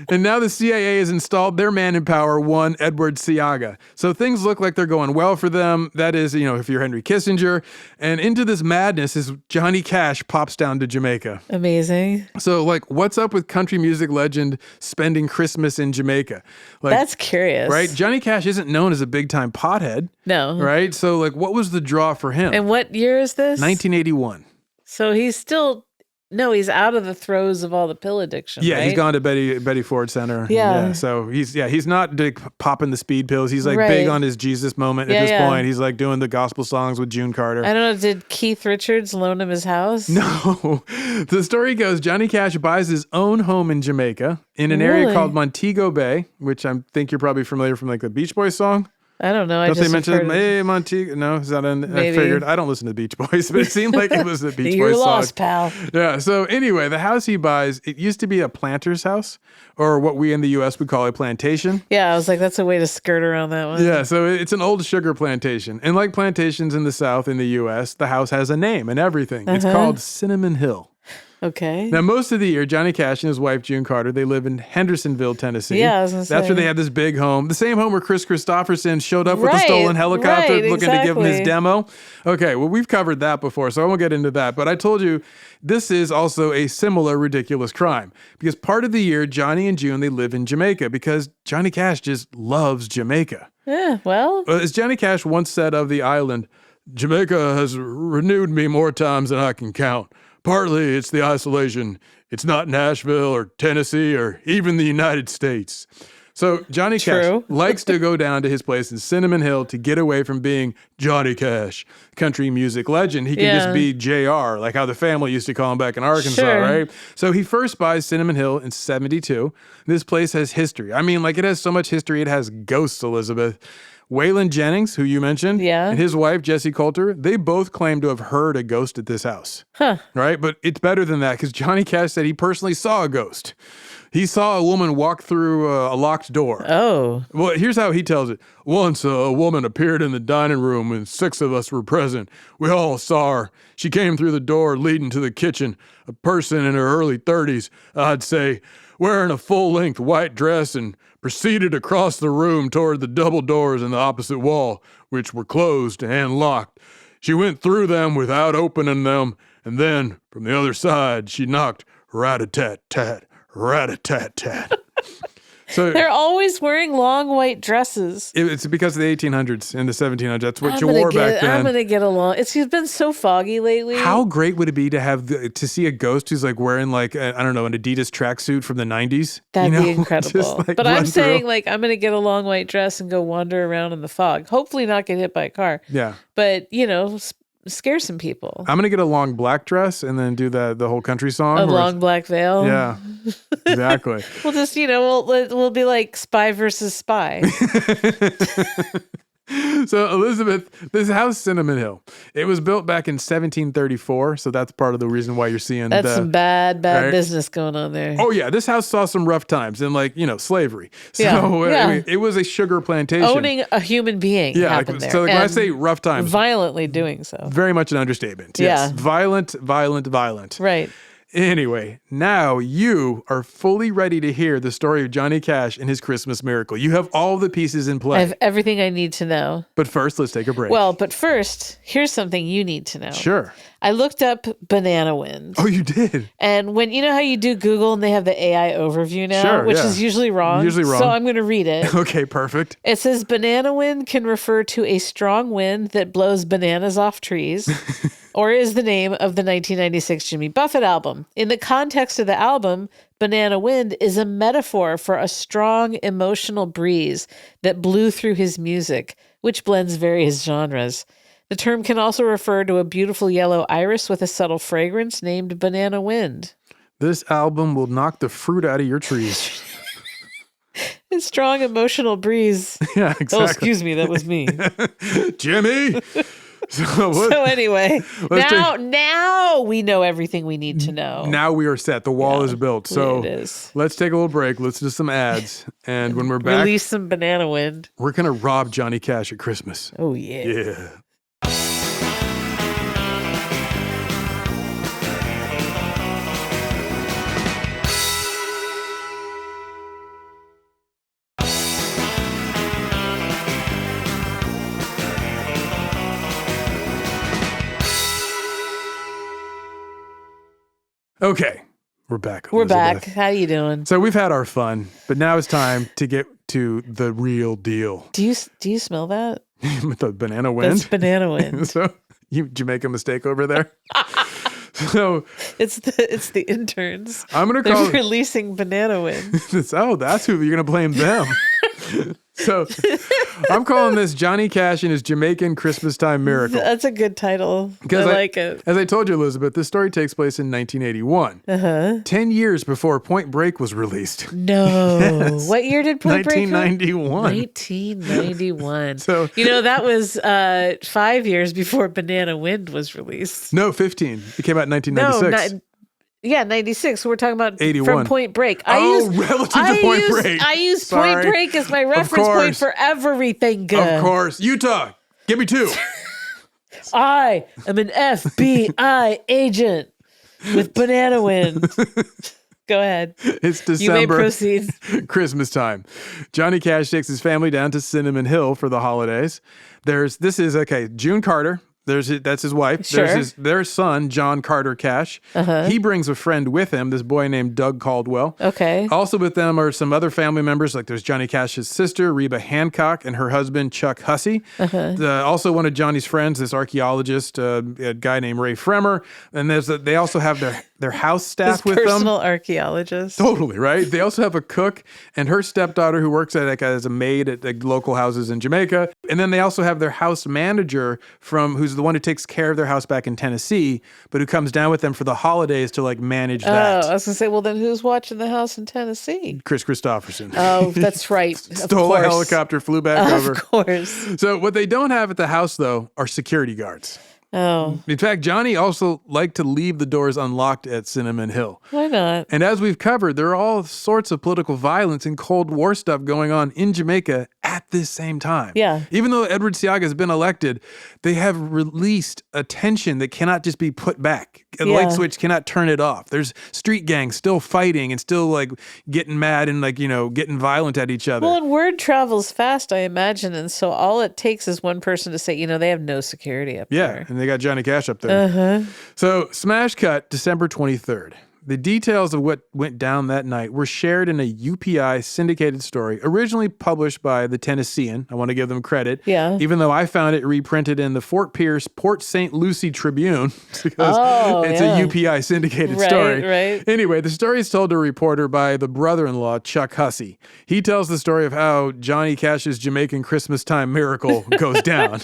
And now the CIA has installed their man in power, one Edward Seaga. So things look like they're going well for them. That is, if you're Henry Kissinger. And into this madness is Johnny Cash pops down to Jamaica. Amazing. So, what's up with country music legend spending Christmas in Jamaica? That's curious. Right? Johnny Cash isn't known as a big-time pothead. No. Right? So, what was the draw for him? And what year is this? 1981. So he's still... No, he's out of the throes of all the pill addiction. Yeah, right? He's gone to Betty Ford Center. Yeah. So he's not popping the speed pills. He's big on his Jesus moment at this point. He's doing the gospel songs with June Carter. I don't know. Did Keith Richards loan him his house? No. The story goes, Johnny Cash buys his own home in Jamaica in an area called Montego Bay, which I think you're probably familiar from the Beach Boys song. I don't know. Don't they mention hey Montego? No, is that I figured I don't listen to Beach Boys, but it seemed like it was the Beach Boys song. You're lost, pal. Yeah. So anyway, the house he buys, it used to be a planter's house, or what we in the U.S. would call a plantation. Yeah, I was like, that's a way to skirt around that one. Yeah. So it's an old sugar plantation, and like plantations in the South in the U.S., the house has a name and everything. It's called Cinnamon Hill. Okay. Now, most of the year, Johnny Cash and his wife, June Carter, they live in Hendersonville, Tennessee. Yeah, I was going to say. That's where they have this big home. The same home where Chris Christopherson showed up with a stolen helicopter looking to give him his demo. Okay, well, we've covered that before, so I won't get into that. But I told you, this is also a similar ridiculous crime. Because part of the year, Johnny and June, they live in Jamaica because Johnny Cash just loves Jamaica. Yeah, well. As Johnny Cash once said of the island, Jamaica has renewed me more times than I can count. Partly it's the isolation. It's not Nashville or Tennessee or even the United States. So Johnny Cash likes to go down to his place in Cinnamon Hill to get away from being Johnny Cash, country music legend. He can just be JR, like how the family used to call him back in Arkansas, right? So he first buys Cinnamon Hill in 1972. This place has history. I mean, it has so much history, it has ghosts, Elizabeth. Waylon Jennings, who you mentioned, and his wife, Jessie Coulter, they both claim to have heard a ghost at this house. Right? But it's better than that because Johnny Cash said he personally saw a ghost. He saw a woman walk through a locked door. Oh. Well, here's how he tells it. Once a woman appeared in the dining room and 6 of us were present. We all saw her. She came through the door leading to the kitchen. A person in her early 30s, I'd say, wearing a full-length white dress and proceeded across the room toward the double doors in the opposite wall, which were closed and locked. She went through them without opening them, and then, from the other side, she knocked rat-a-tat-tat, rat-a-tat-tat. So they're always wearing long white dresses. It's because of the 1800s and the 1700s. That's what you wore back then. I'm gonna get along. It's been so foggy lately. How great would it be to see a ghost who's wearing I don't know, an Adidas tracksuit from the 90s? That'd be incredible. But I'm saying I'm gonna get a long white dress and go wander around in the fog. Hopefully not get hit by a car. Yeah. But scare some people. I'm gonna get a long black dress and then do the whole country song. A long black veil. Yeah, exactly. We'll just we'll be like spy versus spy. So, Elizabeth, this house, Cinnamon Hill, it was built back in 1734. So that's part of the reason why you're seeing that's some bad business going on there. Oh, yeah. This house saw some rough times and, slavery. So it was a sugar plantation. Owning a human being happened there. So when I say rough times. Violently doing so. Very much an understatement. Yes. Yeah. Violent. Right. Anyway, now you are fully ready to hear the story of Johnny Cash and his Christmas miracle. You have all the pieces in play. I have everything I need to know. But first, let's take a break. Well, but first, here's something you need to know. Sure. I looked up banana wind. Oh, you did? And when, you know how you do Google and they have the AI overview now? Sure, which is usually wrong. So I'm going to read it. Okay, perfect. It says banana wind can refer to a strong wind that blows bananas off trees. Or is the name of the 1996 Jimmy Buffett album. In the context of the album, Banana Wind is a metaphor for a strong emotional breeze that blew through his music, which blends various genres. The term can also refer to a beautiful yellow iris with a subtle fragrance named Banana Wind. This album will knock the fruit out of your trees. A strong emotional breeze. Yeah, exactly. Oh, excuse me, that was me. Jimmy! So anyway, now we know everything we need to know. Now we are set. The wall is built. So it is. Let's take a little break. Let's do some ads. And when we're back, release some banana wind. We're going to rob Johnny Cash at Christmas. Oh, yeah. Yeah. Okay, we're back. We're Elizabeth. back. How you doing? So we've had our fun, but now it's time to get to the real deal. Do you smell that? With the banana wind? That's banana wind. So did you make a mistake over there? So it's the interns. I'm gonna call They're releasing banana wind. That's who you're gonna blame them. So I'm calling this Johnny Cash and his Jamaican Christmastime miracle. That's a good title. I like it. As I told you, Elizabeth, this story takes place in 1981. 10 years before Point Break was released. No. Yes. What year did Point Break come? 1991. 1991. So that was 5 years before Banana Wind was released. No, 15. It came out in 1996. Yeah, 96. We're talking about 81. From Point Break. Relative to Point Break. I use Point Break as my reference point for everything. Of course. Utah, give me 2. I am an FBI agent with Banana Wind. Go ahead. It's December. You may proceed. Christmas time. Johnny Cash takes his family down to Cinnamon Hill for the holidays. June Carter. That's his wife. Sure. There's their son, John Carter Cash. He brings a friend with him, this boy named Doug Caldwell. Okay. Also with them are some other family members, like there's Johnny Cash's sister, Reba Hancock, and her husband, Chuck Hussey. Also one of Johnny's friends, this archaeologist, a guy named Ray Fremer. And they also have their house staff with them. Personal archaeologist. Totally, right? They also have a cook and her stepdaughter who works as a maid at local houses in Jamaica. And then they also have their house manager who's the one who takes care of their house back in Tennessee, but who comes down with them for the holidays to manage that. Oh, I was going to say, well, then who's watching the house in Tennessee? Chris Christopherson. Oh, that's right. Stole a helicopter, flew back over. Of course. So what they don't have at the house, though, are security guards. Oh. In fact, Johnny also liked to leave the doors unlocked at Cinnamon Hill. Why not? And as we've covered, there are all sorts of political violence and Cold War stuff going on in Jamaica at this same time. Yeah. Even though Edward Seaga has been elected, they have released a tension that cannot just be put back. A light switch cannot turn it off. There's street gangs still fighting and still getting mad and getting violent at each other. Well, and word travels fast, I imagine. And so all it takes is one person to say, they have no security up there. Yeah, and they got Johnny Cash up there. So smash cut December 23rd. The details of what went down that night were shared in a UPI syndicated story, originally published by the Tennessean. I want to give them credit. Yeah. Even though I found it reprinted in the Fort Pierce Port St. Lucie Tribune because it's a UPI syndicated story. Right. Anyway, the story is told to a reporter by the brother-in-law, Chuck Hussey. He tells the story of how Johnny Cash's Jamaican Christmastime miracle goes down.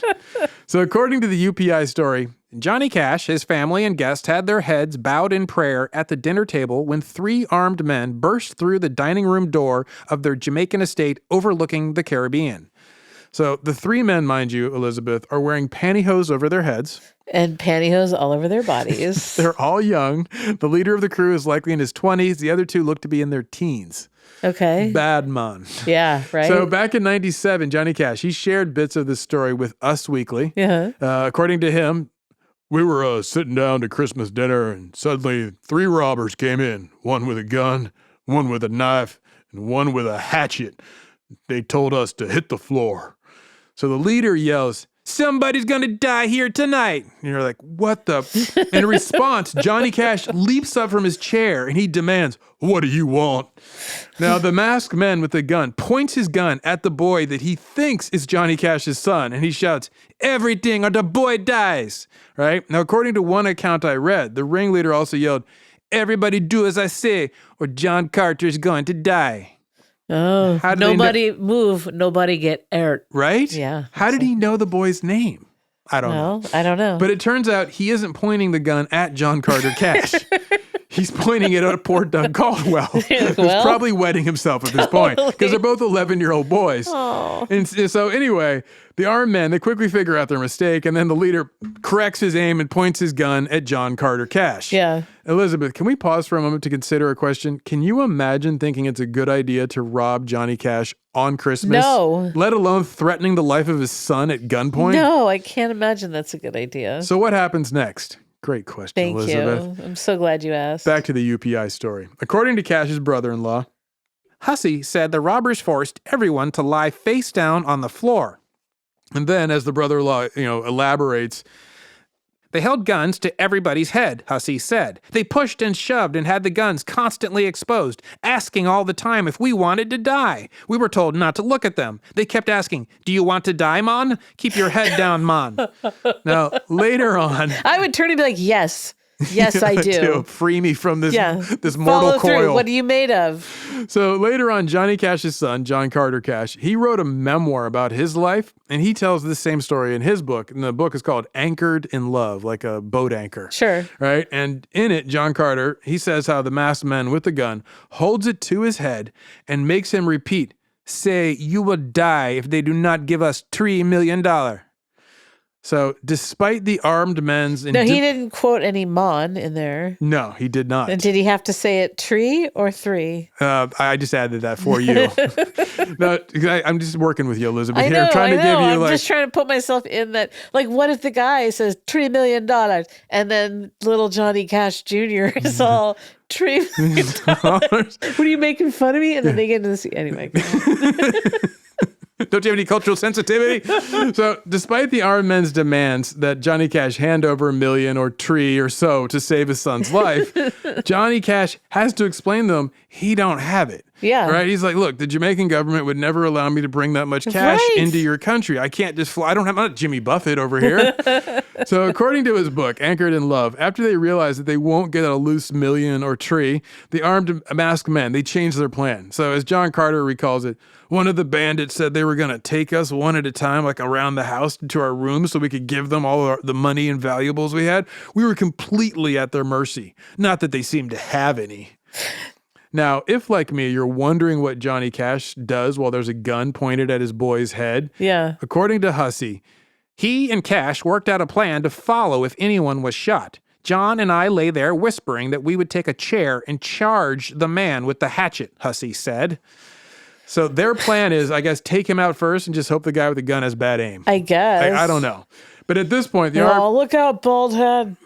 So according to the UPI story, Johnny Cash, his family, and guests had their heads bowed in prayer at the dinner table when 3 armed men burst through the dining room door of their Jamaican estate overlooking the Caribbean. So the three men, mind you, Elizabeth, are wearing pantyhose over their heads. And pantyhose all over their bodies. They're all young. The leader of the crew is likely in his 20s. The other two look to be in their teens. Okay. Bad man. Yeah, right. So back in 97, Johnny Cash, he shared bits of this story with Us Weekly. Yeah. According to him, we were sitting down to Christmas dinner and suddenly 3 robbers came in, one with a gun, one with a knife, and one with a hatchet. They told us to hit the floor. So the leader yells, "Somebody's going to die here tonight." And you're like, what the? In response, Johnny Cash leaps up from his chair and he demands, "What do you want?" Now, the masked man with the gun points his gun at the boy that he thinks is Johnny Cash's son, and he shouts, "Everything or the boy dies." Right? Now, according to one account I read, the ringleader also yelled, "Everybody do as I say, or John Carter's going to die." Oh, nobody move, nobody get hurt. Right? Yeah. How did he know the boy's name? I don't know. I don't know. But it turns out he isn't pointing the gun at John Carter Cash. He's pointing it at poor Doug Caldwell, who's probably wetting himself at this point because they're both 11-year-old boys. Oh. And so anyway, the armed men, they quickly figure out their mistake, and then the leader corrects his aim and points his gun at John Carter Cash. Yeah. Elizabeth, can we pause for a moment to consider a question? Can you imagine thinking it's a good idea to rob Johnny Cash on Christmas? No. Let alone threatening the life of his son at gunpoint? No, I can't imagine that's a good idea. So what happens next? Great question, Thank Elizabeth. you. I'm so glad you asked. Back to the UPI story. According to Cash's brother-in-law, Hussey said the robbers forced everyone to lie face down on the floor. And then, as the brother-in-law, elaborates, they held guns to everybody's head, Hussey said. They pushed and shoved and had the guns constantly exposed, asking all the time if we wanted to die. We were told not to look at them. They kept asking, "Do you want to die, Mon? Keep your head down, Mon." Now, later on... I would turn and be like, yes. Yes, I do. Free me from this mortal Follow coil. Through. What are you made of? So later on, Johnny Cash's son, John Carter Cash, he wrote a memoir about his life, and he tells this same story in his book. And the book is called Anchored in Love, like a boat anchor. Sure. Right? And in it, John Carter, he says how the masked man with the gun holds it to his head and makes him repeat, "Say, you will die if they do not give us $3 million. So, despite the armed men's... No, he didn't quote any Mon in there. No, he did not. And did he have to say it tree or three? I just added that for you. No, I'm just working with you, Elizabeth. I know, I'm trying to give you I'm just trying to put myself in that. Like, what if the guy says $3 million and then little Johnny Cash Jr. is all $3 million? What are you making fun of me? And then they get into the anyway. Don't you have any cultural sensitivity? So, despite the armed men's demands that Johnny Cash hand over $1 million or $3 or so to save his son's life, Johnny Cash has to explain to them he don't have it. Yeah. Right? He's like, look, the Jamaican government would never allow me to bring that much cash into your country. I can't just fly. I'm not Jimmy Buffett over here. So according to his book, Anchored in Love, after they realize that they won't get a loose $1 million or $3, the armed masked men, they change their plan. So as John Carter recalls it, one of the bandits said they were going to take us one at a time, like around the house to our rooms so we could give them all the money and valuables we had. We were completely at their mercy. Not that they seemed to have any. Now, if like me, you're wondering what Johnny Cash does while there's a gun pointed at his boy's head. Yeah. According to Hussey, he and Cash worked out a plan to follow if anyone was shot. John and I lay there whispering that we would take a chair and charge the man with the hatchet, Hussey said. So their plan is, I guess, take him out first and just hope the guy with the gun has bad aim. I guess. I don't know. But at this point, look out, bald head.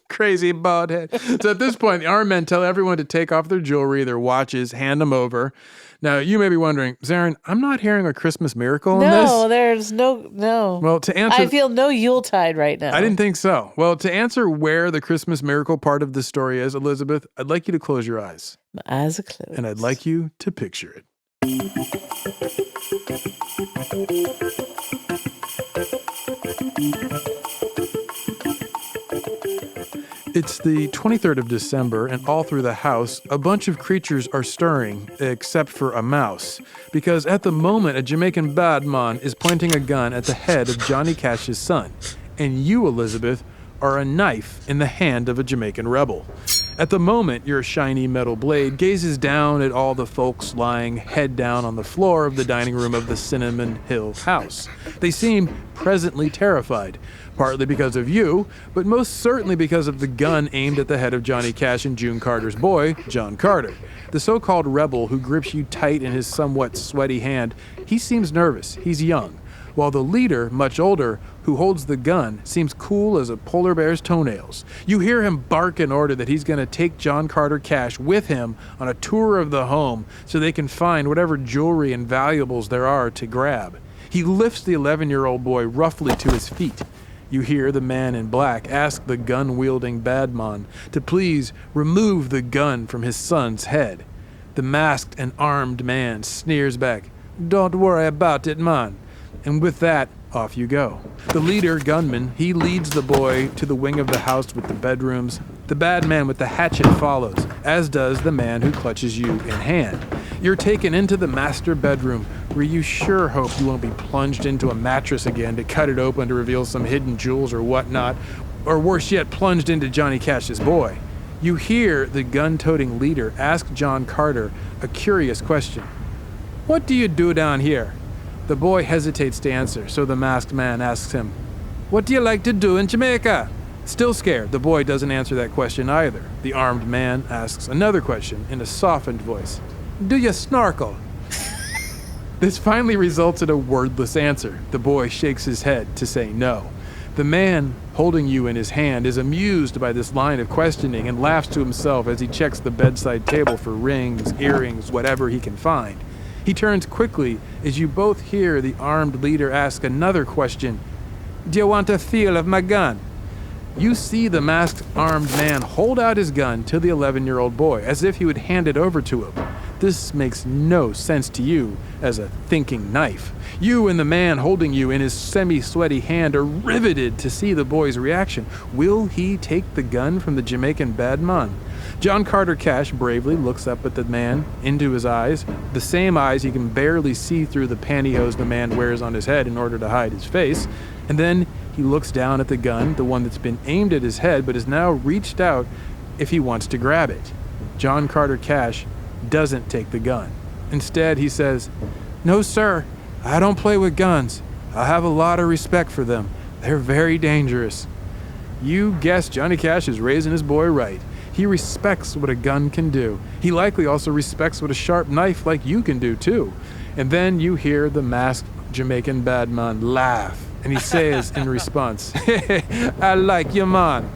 Crazy bald head. So at this point, the armed men tell everyone to take off their jewelry, their watches, hand them over. Now, you may be wondering, Zaron, I'm not hearing a Christmas miracle in this. No, there's no. Well, to answer... I feel no Yuletide right now. I didn't think so. Well, to answer where the Christmas miracle part of this story is, Elizabeth, I'd like you to close your eyes. My eyes are closed. And I'd like you to picture it. It's the 23rd of December, and all through the house, a bunch of creatures are stirring, except for a mouse. Because at the moment, a Jamaican bad man is pointing a gun at the head of Johnny Cash's son. And you, Elizabeth, are a knife in the hand of a Jamaican rebel. At the moment, your shiny metal blade gazes down at all the folks lying head down on the floor of the dining room of the Cinnamon Hill house. They seem presently terrified, partly because of you, but most certainly because of the gun aimed at the head of Johnny Cash and June Carter's boy, John Carter. The so-called rebel who grips you tight in his somewhat sweaty hand, he seems nervous. He's young. While the leader, much older, who holds the gun, seems cool as a polar bear's toenails. You hear him bark an order that he's going to take John Carter Cash with him on a tour of the home so they can find whatever jewelry and valuables there are to grab. He lifts the 11-year-old boy roughly to his feet. You hear the man in black ask the gun-wielding badman to please remove the gun from his son's head. The masked and armed man sneers back, "Don't worry about it, man." And with that, off you go. The leader, gunman, he leads the boy to the wing of the house with the bedrooms. The bad man with the hatchet follows, as does the man who clutches you in hand. You're taken into the master bedroom, where you sure hope you won't be plunged into a mattress again to cut it open to reveal some hidden jewels or whatnot, or worse yet, plunged into Johnny Cash's boy. You hear the gun-toting leader ask John Carter a curious question. "What do you do down here?" The boy hesitates to answer, so the masked man asks him, "What do you like to do in Jamaica?" Still scared, the boy doesn't answer that question either. The armed man asks another question in a softened voice. "Do you snorkel?" This finally results in a wordless answer. The boy shakes his head to say no. The man holding you in his hand is amused by this line of questioning and laughs to himself as he checks the bedside table for rings, earrings, whatever he can find. He turns quickly as you both hear the armed leader ask another question. "Do you want a feel of my gun?" You see the masked armed man hold out his gun to the 11-year-old boy as if he would hand it over to him. This makes no sense to you as a thinking knife. You and the man holding you in his semi-sweaty hand are riveted to see the boy's reaction. Will he take the gun from the Jamaican badman? John Carter Cash bravely looks up at the man, into his eyes, the same eyes he can barely see through the pantyhose the man wears on his head in order to hide his face, and then he looks down at the gun, the one that's been aimed at his head but is now reached out if he wants to grab it. John Carter Cash doesn't take the gun. Instead, he says, "No, sir, I don't play with guns. I have a lot of respect for them. They're very dangerous." You guessed Johnny Cash is raising his boy right. He respects what a gun can do. He likely also respects what a sharp knife like you can do, too. And then you hear the masked Jamaican badman laugh, and he says in response, "I like you, man."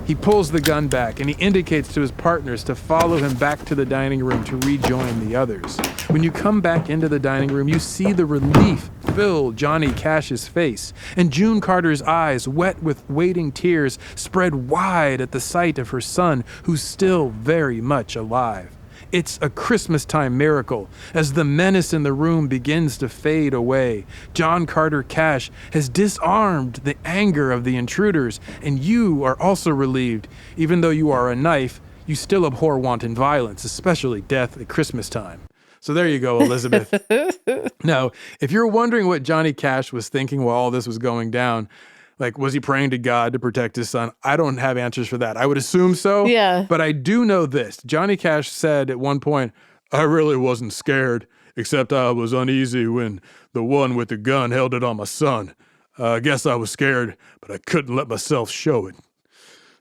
He pulls the gun back, and he indicates to his partners to follow him back to the dining room to rejoin the others. When you come back into the dining room, you see the relief fill Johnny Cash's face, and June Carter's eyes, wet with waiting tears, spread wide at the sight of her son, who's still very much alive. It's a Christmastime miracle. As the menace in the room begins to fade away, John Carter Cash has disarmed the anger of the intruders, and you are also relieved. Even though you are a knife, you still abhor wanton violence, especially death at Christmastime. So there you go, Elizabeth. Now, if you're wondering what Johnny Cash was thinking while all this was going down, like, was he praying to God to protect his son? I don't have answers for that. I would assume so. Yeah. But I do know this. Johnny Cash said at one point, "I really wasn't scared, except I was uneasy when the one with the gun held it on my son. I guess I was scared, but I couldn't let myself show it."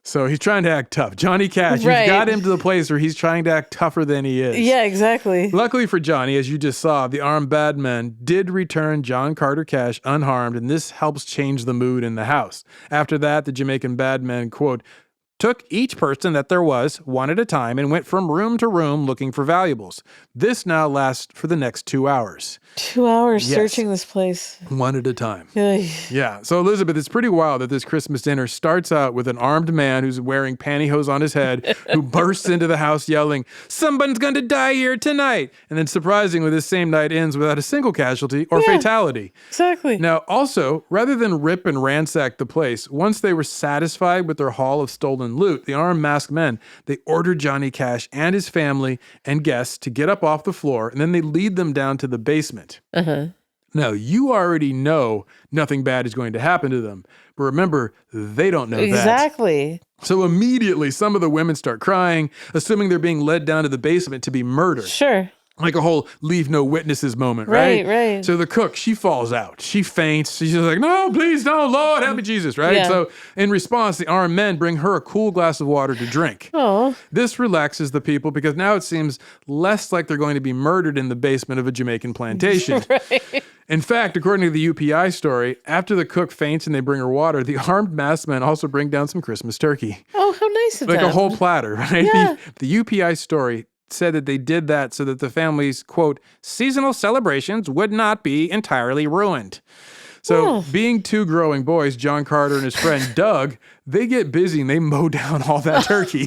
So he's trying to act tough. Johnny Cash, Right. You've got him to the place where he's trying to act tougher than he is. Yeah, exactly. Luckily for Johnny, as you just saw, the armed badman did return John Carter Cash unharmed, and this helps change the mood in the house. After that, the Jamaican badman, quote, took each person that there was, one at a time, and went from room to room looking for valuables. This now lasts for the next 2 hours. 2 hours Yes. searching this place. One at a time. Ugh. Yeah. So, Elizabeth, it's pretty wild that this Christmas dinner starts out with an armed man who's wearing pantyhose on his head, who bursts into the house yelling, "Someone's going to die here tonight." And then, surprisingly, this same night ends without a single casualty or fatality. Exactly. Now, also, rather than rip and ransack the place, once they were satisfied with their haul of stolen loot, the armed masked men, they ordered Johnny Cash and his family and guests to get up off the floor, and then they lead them down to the basement. Now, you already know nothing bad is going to happen to them. But remember, they don't know that. Exactly. So immediately, some of the women start crying, assuming they're being led down to the basement to be murdered. Sure. Like a whole leave no witnesses moment, right? Right. So the cook, she falls out. She faints. She's just like, no, please don't, Lord, help me, Jesus, right? Yeah. So in response, the armed men bring her a cool glass of water to drink. Oh. This relaxes the people because now it seems less like they're going to be murdered in the basement of a Jamaican plantation. Right. In fact, according to the UPI story, after the cook faints and they bring her water, the armed masked men also bring down some Christmas turkey. Oh, how nice of them. Like a whole platter, right? Yeah. The UPI story said that they did that so that the family's, quote, seasonal celebrations would not be entirely ruined. So being two growing boys, John Carter and his friend Doug, they get busy and they mow down all that turkey.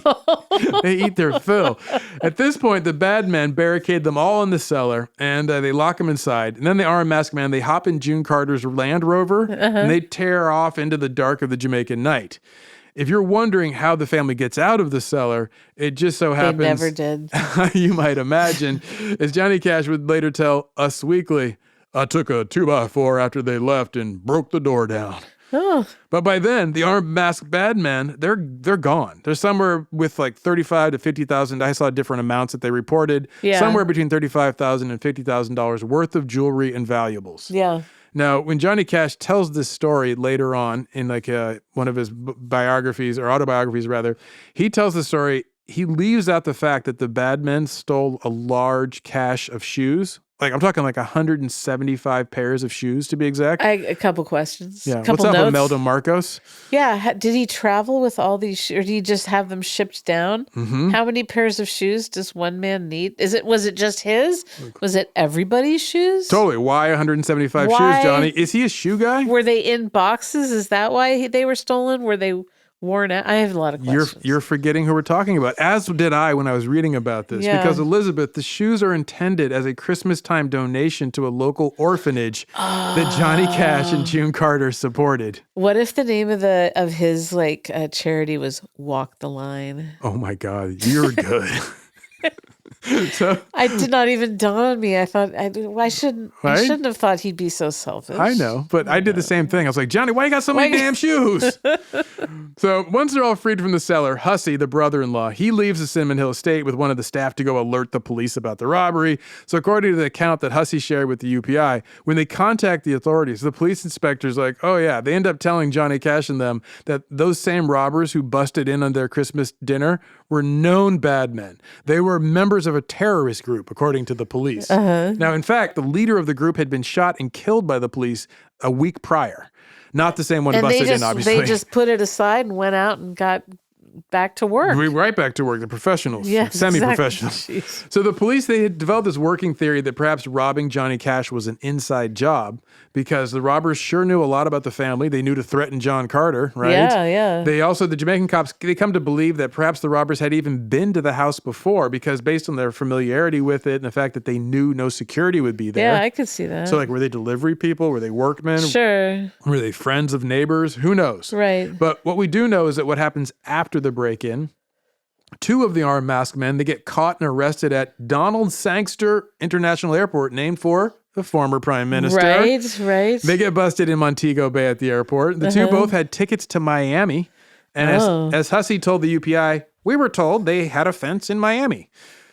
They eat their fill. At this point, the bad men barricade them all in the cellar and they lock them inside. And then the armed masked man, they hop in June Carter's Land Rover and they tear off into the dark of the Jamaican night. If you're wondering how the family gets out of the cellar, it just so happens... They never did. You might imagine. As Johnny Cash would later tell Us Weekly, I took a 2x4 after they left and broke the door down. Oh. But by then, the armed masked bad men, they're gone. They're somewhere with like 35 to 50,000. I saw different amounts that they reported. Yeah. Somewhere between $35,000 and $50,000 worth of jewelry and valuables. Yeah. Now, when Johnny Cash tells this story later on in like one of his biographies or autobiographies rather, he tells the story, he leaves out the fact that the bad men stole a large cache of shoes. Like I'm talking like 175 pairs of shoes to be exact. A couple questions. Yeah. Couple What's up, notes. Imelda Marcos? Yeah. Did he travel with all these or did he just have them shipped down? Mm-hmm. How many pairs of shoes does one man need? Was it just his? Was it everybody's shoes? Totally. Why 175 shoes, Johnny? Is he a shoe guy? Were they in boxes? Is that why they were stolen? Were they worn out? I have a lot of questions. You're forgetting who we're talking about, as did I when I was reading about this. Yeah. Because, Elizabeth, the shoes are intended as a Christmastime donation to a local orphanage that Johnny Cash and June Carter supported. What if the name of his charity was Walk the Line? Oh, my God. You're good. So I did not even dawn on me. I thought I shouldn't have thought he'd be so selfish. I know, but I did the same thing. I was like, Johnny, why you got so many damn shoes? So once they're all freed from the cellar, Hussey, the brother-in-law, he leaves the Cinnamon Hill estate with one of the staff to go alert the police about the robbery. So according to the account that Hussey shared with the UPI, when they contact the authorities, the police inspector's like, oh yeah, they end up telling Johnny Cash and them that those same robbers who busted in on their Christmas dinner were known bad men. They were members of a terrorist group, according to the police. Now, in fact, the leader of the group had been shot and killed by the police a week prior. Not the same one busted in, obviously. They just put it aside and went out and got back to work. Right back to work. The professionals, semi-professionals. Exactly. So the police, they had developed this working theory that perhaps robbing Johnny Cash was an inside job because the robbers sure knew a lot about the family. They knew to threaten John Carter, right? Yeah. They also, the Jamaican cops, they come to believe that perhaps the robbers had even been to the house before because based on their familiarity with it and the fact that they knew no security would be there. Yeah, I could see that. So like, were they delivery people? Were they workmen? Sure. Were they friends of neighbors? Who knows? Right. But what we do know is that what happens after the break-in, two of the armed masked men, they get caught and arrested at Donald Sangster International Airport, named for the former prime minister. Right. They get busted in Montego Bay at the airport. The two both had tickets to Miami. And as Hussey told the UPI, we were told they had a fence in Miami.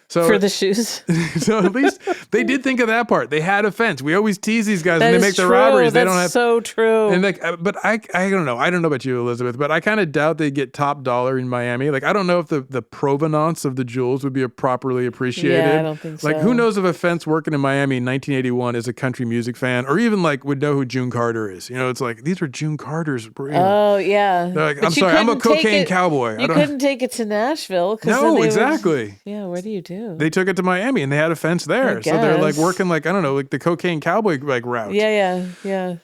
So, for the shoes. So at least they did think of that part. They had a fence. We always tease these guys when they make the robberies. They don't have so true. And but I don't know. I don't know about you, Elizabeth, but I kind of doubt they get top dollar in Miami. Like I don't know if the provenance of the jewels would be properly appreciated. Yeah, I don't think so. Like who knows if a fence working in Miami in 1981 is a country music fan or even like would know who June Carter is. You know, it's like these are June Carter's. Oh yeah. They're like, I'm sorry, I'm a cocaine cowboy. You couldn't take it to Nashville. No, exactly. Yeah, what do you do? They took it to Miami and they had a fence there. So they're like working like, I don't know, like the cocaine cowboy like route. Yeah.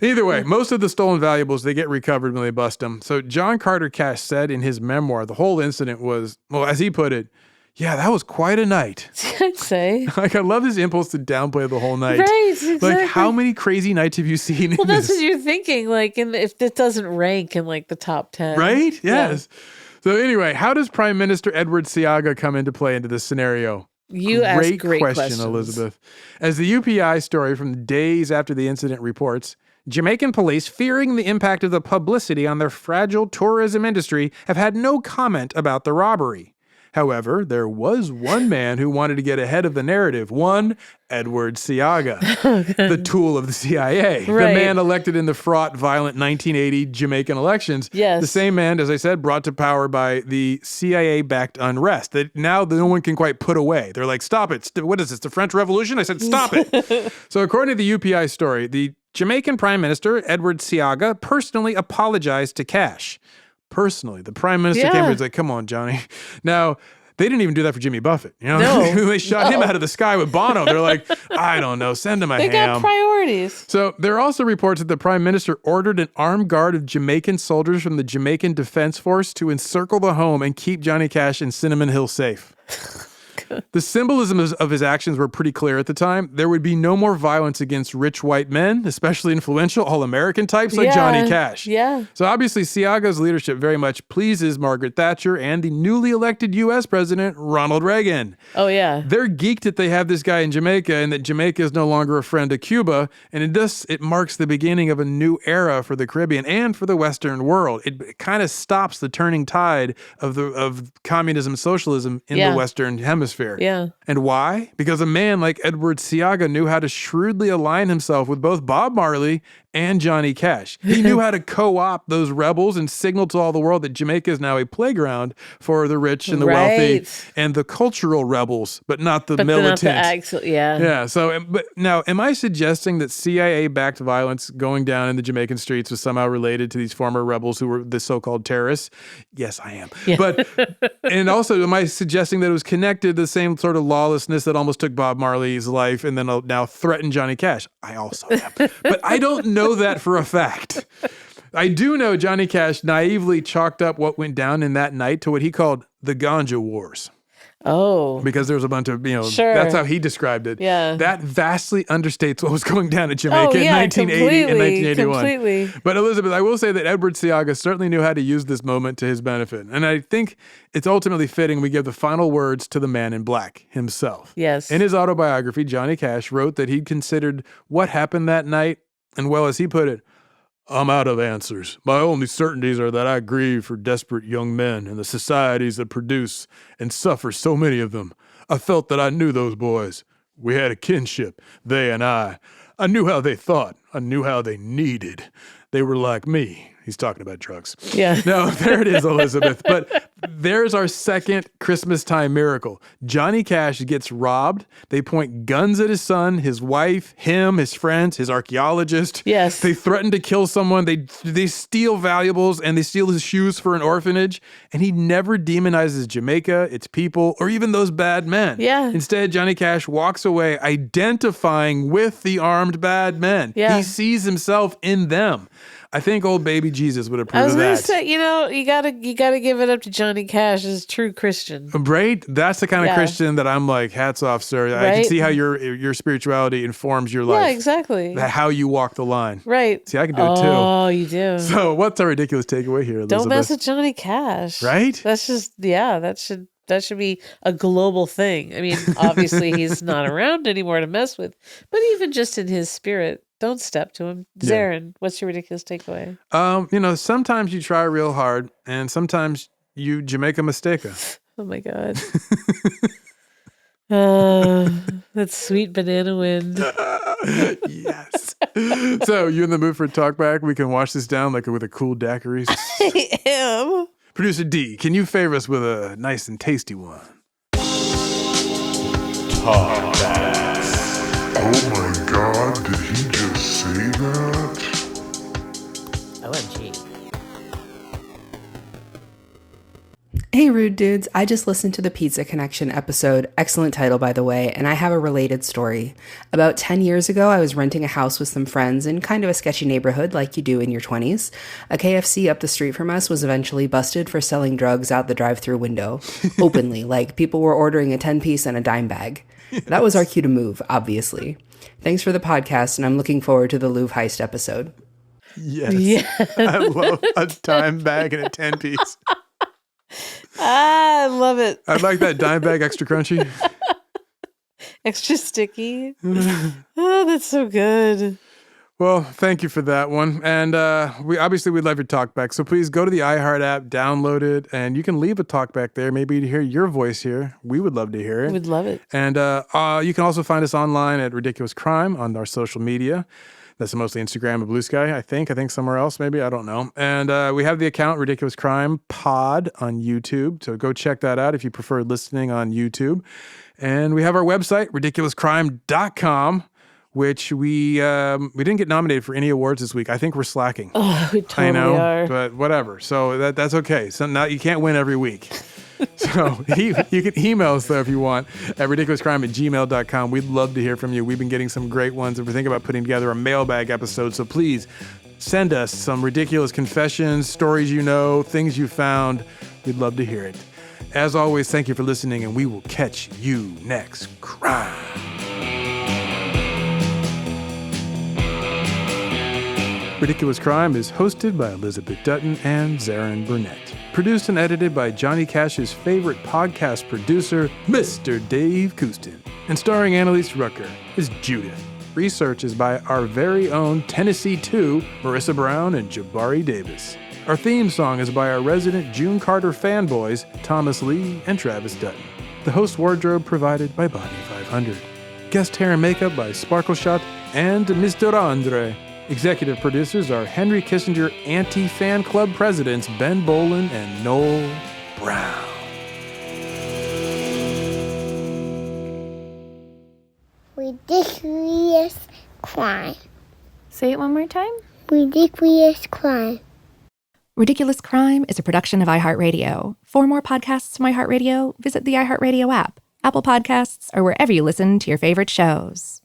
Either way, most of the stolen valuables, they get recovered when they bust them. So John Carter Cash said in his memoir, the whole incident was, well, as he put it, yeah, that was quite a night. I'd say. Like, I love his impulse to downplay the whole night. Right, exactly. Like, how many crazy nights have you seen Well, that's what you're thinking. Like, if it doesn't rank in like the top 10. Right? Yes. Yeah. So anyway, how does Prime Minister Edward Seaga come into play into this scenario? You ask great questions, Elizabeth. As the UPI story from days after the incident reports, Jamaican police, fearing the impact of the publicity on their fragile tourism industry, have had no comment about the robbery. However, there was one man who wanted to get ahead of the narrative. One, Edward Seaga, the tool of the CIA. Right. The man elected in the fraught, violent 1980 Jamaican elections. Yes. The same man, as I said, brought to power by the CIA-backed unrest that now no one can quite put away. They're like, stop it. What is this, the French Revolution? I said, stop it. So according to the UPI story, the Jamaican Prime Minister, Edward Seaga, personally apologized to Cash. Personally, the prime minister came here and was like, come on, Johnny. Now, they didn't even do that for Jimmy Buffett. You know, they shot him out of the sky with Bono. They're like, I don't know, send him a ham. They got priorities. So there are also reports that the prime minister ordered an armed guard of Jamaican soldiers from the Jamaican Defense Force to encircle the home and keep Johnny Cash in Cinnamon Hill safe. The symbolism of his actions were pretty clear at the time. There would be no more violence against rich white men, especially influential all-American types like Johnny Cash. Yeah. So obviously, Seaga's leadership very much pleases Margaret Thatcher and the newly elected U.S. President, Ronald Reagan. Oh, yeah. They're geeked that they have this guy in Jamaica and that Jamaica is no longer a friend of Cuba. And it marks the beginning of a new era for the Caribbean and for the Western world. It kind of stops the turning tide of communism and socialism in the Western Hemisphere. Yeah. And why? Because a man like Edward Seaga knew how to shrewdly align himself with both Bob Marley and Johnny Cash. He knew how to co-opt those rebels and signal to all the world that Jamaica is now a playground for the rich and the wealthy and the cultural rebels, but not the militant. Yeah. So, but now, am I suggesting that CIA-backed violence going down in the Jamaican streets was somehow related to these former rebels who were the so-called terrorists? Yes, I am. Yeah. But, and also, am I suggesting that it was connected to the same sort of lawlessness that almost took Bob Marley's life and then now threatened Johnny Cash? I also am. But I don't know that for a fact. I do know Johnny Cash naively chalked up what went down in that night to what he called the Ganja Wars. Oh. Because there was a bunch of, that's how he described it. Yeah. That vastly understates what was going down in Jamaica in 1980 and 1981. Completely. But Elizabeth, I will say that Edward Seaga certainly knew how to use this moment to his benefit. And I think it's ultimately fitting we give the final words to the man in black himself. Yes. In his autobiography, Johnny Cash wrote that he'd considered what happened that night, and well, as he put it, I'm out of answers. My only certainties are that I grieve for desperate young men and the societies that produce and suffer so many of them. I felt that I knew those boys. We had a kinship, they and I. I knew how they thought. I knew how they needed. They were like me. He's talking about drugs. Yeah. No, there it is, Elizabeth. But there's our second Christmastime miracle. Johnny Cash gets robbed. They point guns at his son, his wife, him, his friends, his archaeologist. Yes. They threaten to kill someone. They steal valuables and they steal his shoes for an orphanage. And he never demonizes Jamaica, its people, or even those bad men. Yeah. Instead, Johnny Cash walks away identifying with the armed bad men. Yeah. He sees himself in them. I think old baby Jesus would approve of that. I was going to say, you gotta give it up to Johnny Cash as a true Christian. Right? That's the kind of Christian that I'm like, hats off, sir. Right? I can see how your spirituality informs your life. Yeah, exactly. How you walk the line. Right. See, I can do it too. Oh, you do. So what's our ridiculous takeaway here, Elizabeth? Don't mess with Johnny Cash. Right? That's just, that should be a global thing. I mean, obviously he's not around anymore to mess with, but even just in his spirit, don't step to him. Zaron, what's your ridiculous takeaway? Sometimes you try real hard and sometimes you Jamaica mistake. Oh my God. That sweet banana wind. Yes. So you in the mood for a talk back? We can wash this down with a cool daiquiri. I am. Producer D, can you favor us with a nice and tasty one? Talk back. Oh my God, did he just say that? OMG. Hey Rude Dudes, I just listened to the Pizza Connection episode, excellent title by the way, and I have a related story. About 10 years ago, I was renting a house with some friends in kind of a sketchy neighborhood like you do in your 20s. A KFC up the street from us was eventually busted for selling drugs out the drive-thru window, openly, like people were ordering a 10-piece and a dime bag. That was our cue to move, obviously. Thanks for the podcast, and I'm looking forward to the Louvre heist episode. Yes. I love a dime bag and a 10-piece. I love it. I'd like that dime bag extra crunchy. Extra sticky. Oh, that's so good. Well, thank you for that one. And we'd love your talkback. So please go to the iHeart app, download it, and you can leave a talkback there. Maybe to hear your voice here. We would love to hear it. We'd love it. And you can also find us online at Ridiculous Crime on our social media. That's mostly Instagram and Blue Sky, I think somewhere else, maybe. I don't know. And we have the account Ridiculous Crime Pod on YouTube. So go check that out if you prefer listening on YouTube. And we have our website, ridiculouscrime.com, which we didn't get nominated for any awards this week. I think we're slacking. Oh, we totally are. But whatever. So that's okay. So now you can't win every week. So you can email us, though, if you want, at ridiculouscrime@gmail.com. We'd love to hear from you. We've been getting some great ones, and we're thinking about putting together a mailbag episode. So please send us some ridiculous confessions, stories you know, things you found. We'd love to hear it. As always, thank you for listening, and we will catch you next crime. Ridiculous Crime is hosted by Elizabeth Dutton and Zaron Burnett. Produced and edited by Johnny Cash's favorite podcast producer, Mr. Dave Koustin. And starring Annalise Rucker is Judith. Research is by our very own Tennessee 2, Marissa Brown and Jabari Davis. Our theme song is by our resident June Carter fanboys, Thomas Lee and Travis Dutton. The host wardrobe provided by Body 500. Guest hair and makeup by Sparkle Shot and Mr. Andre. Executive producers are Henry Kissinger anti-fan club presidents Ben Bolin and Noel Brown. Ridiculous crime. Say it one more time. Ridiculous crime. Ridiculous Crime is a production of iHeartRadio. For more podcasts from iHeartRadio, visit the iHeartRadio app, Apple Podcasts, or wherever you listen to your favorite shows.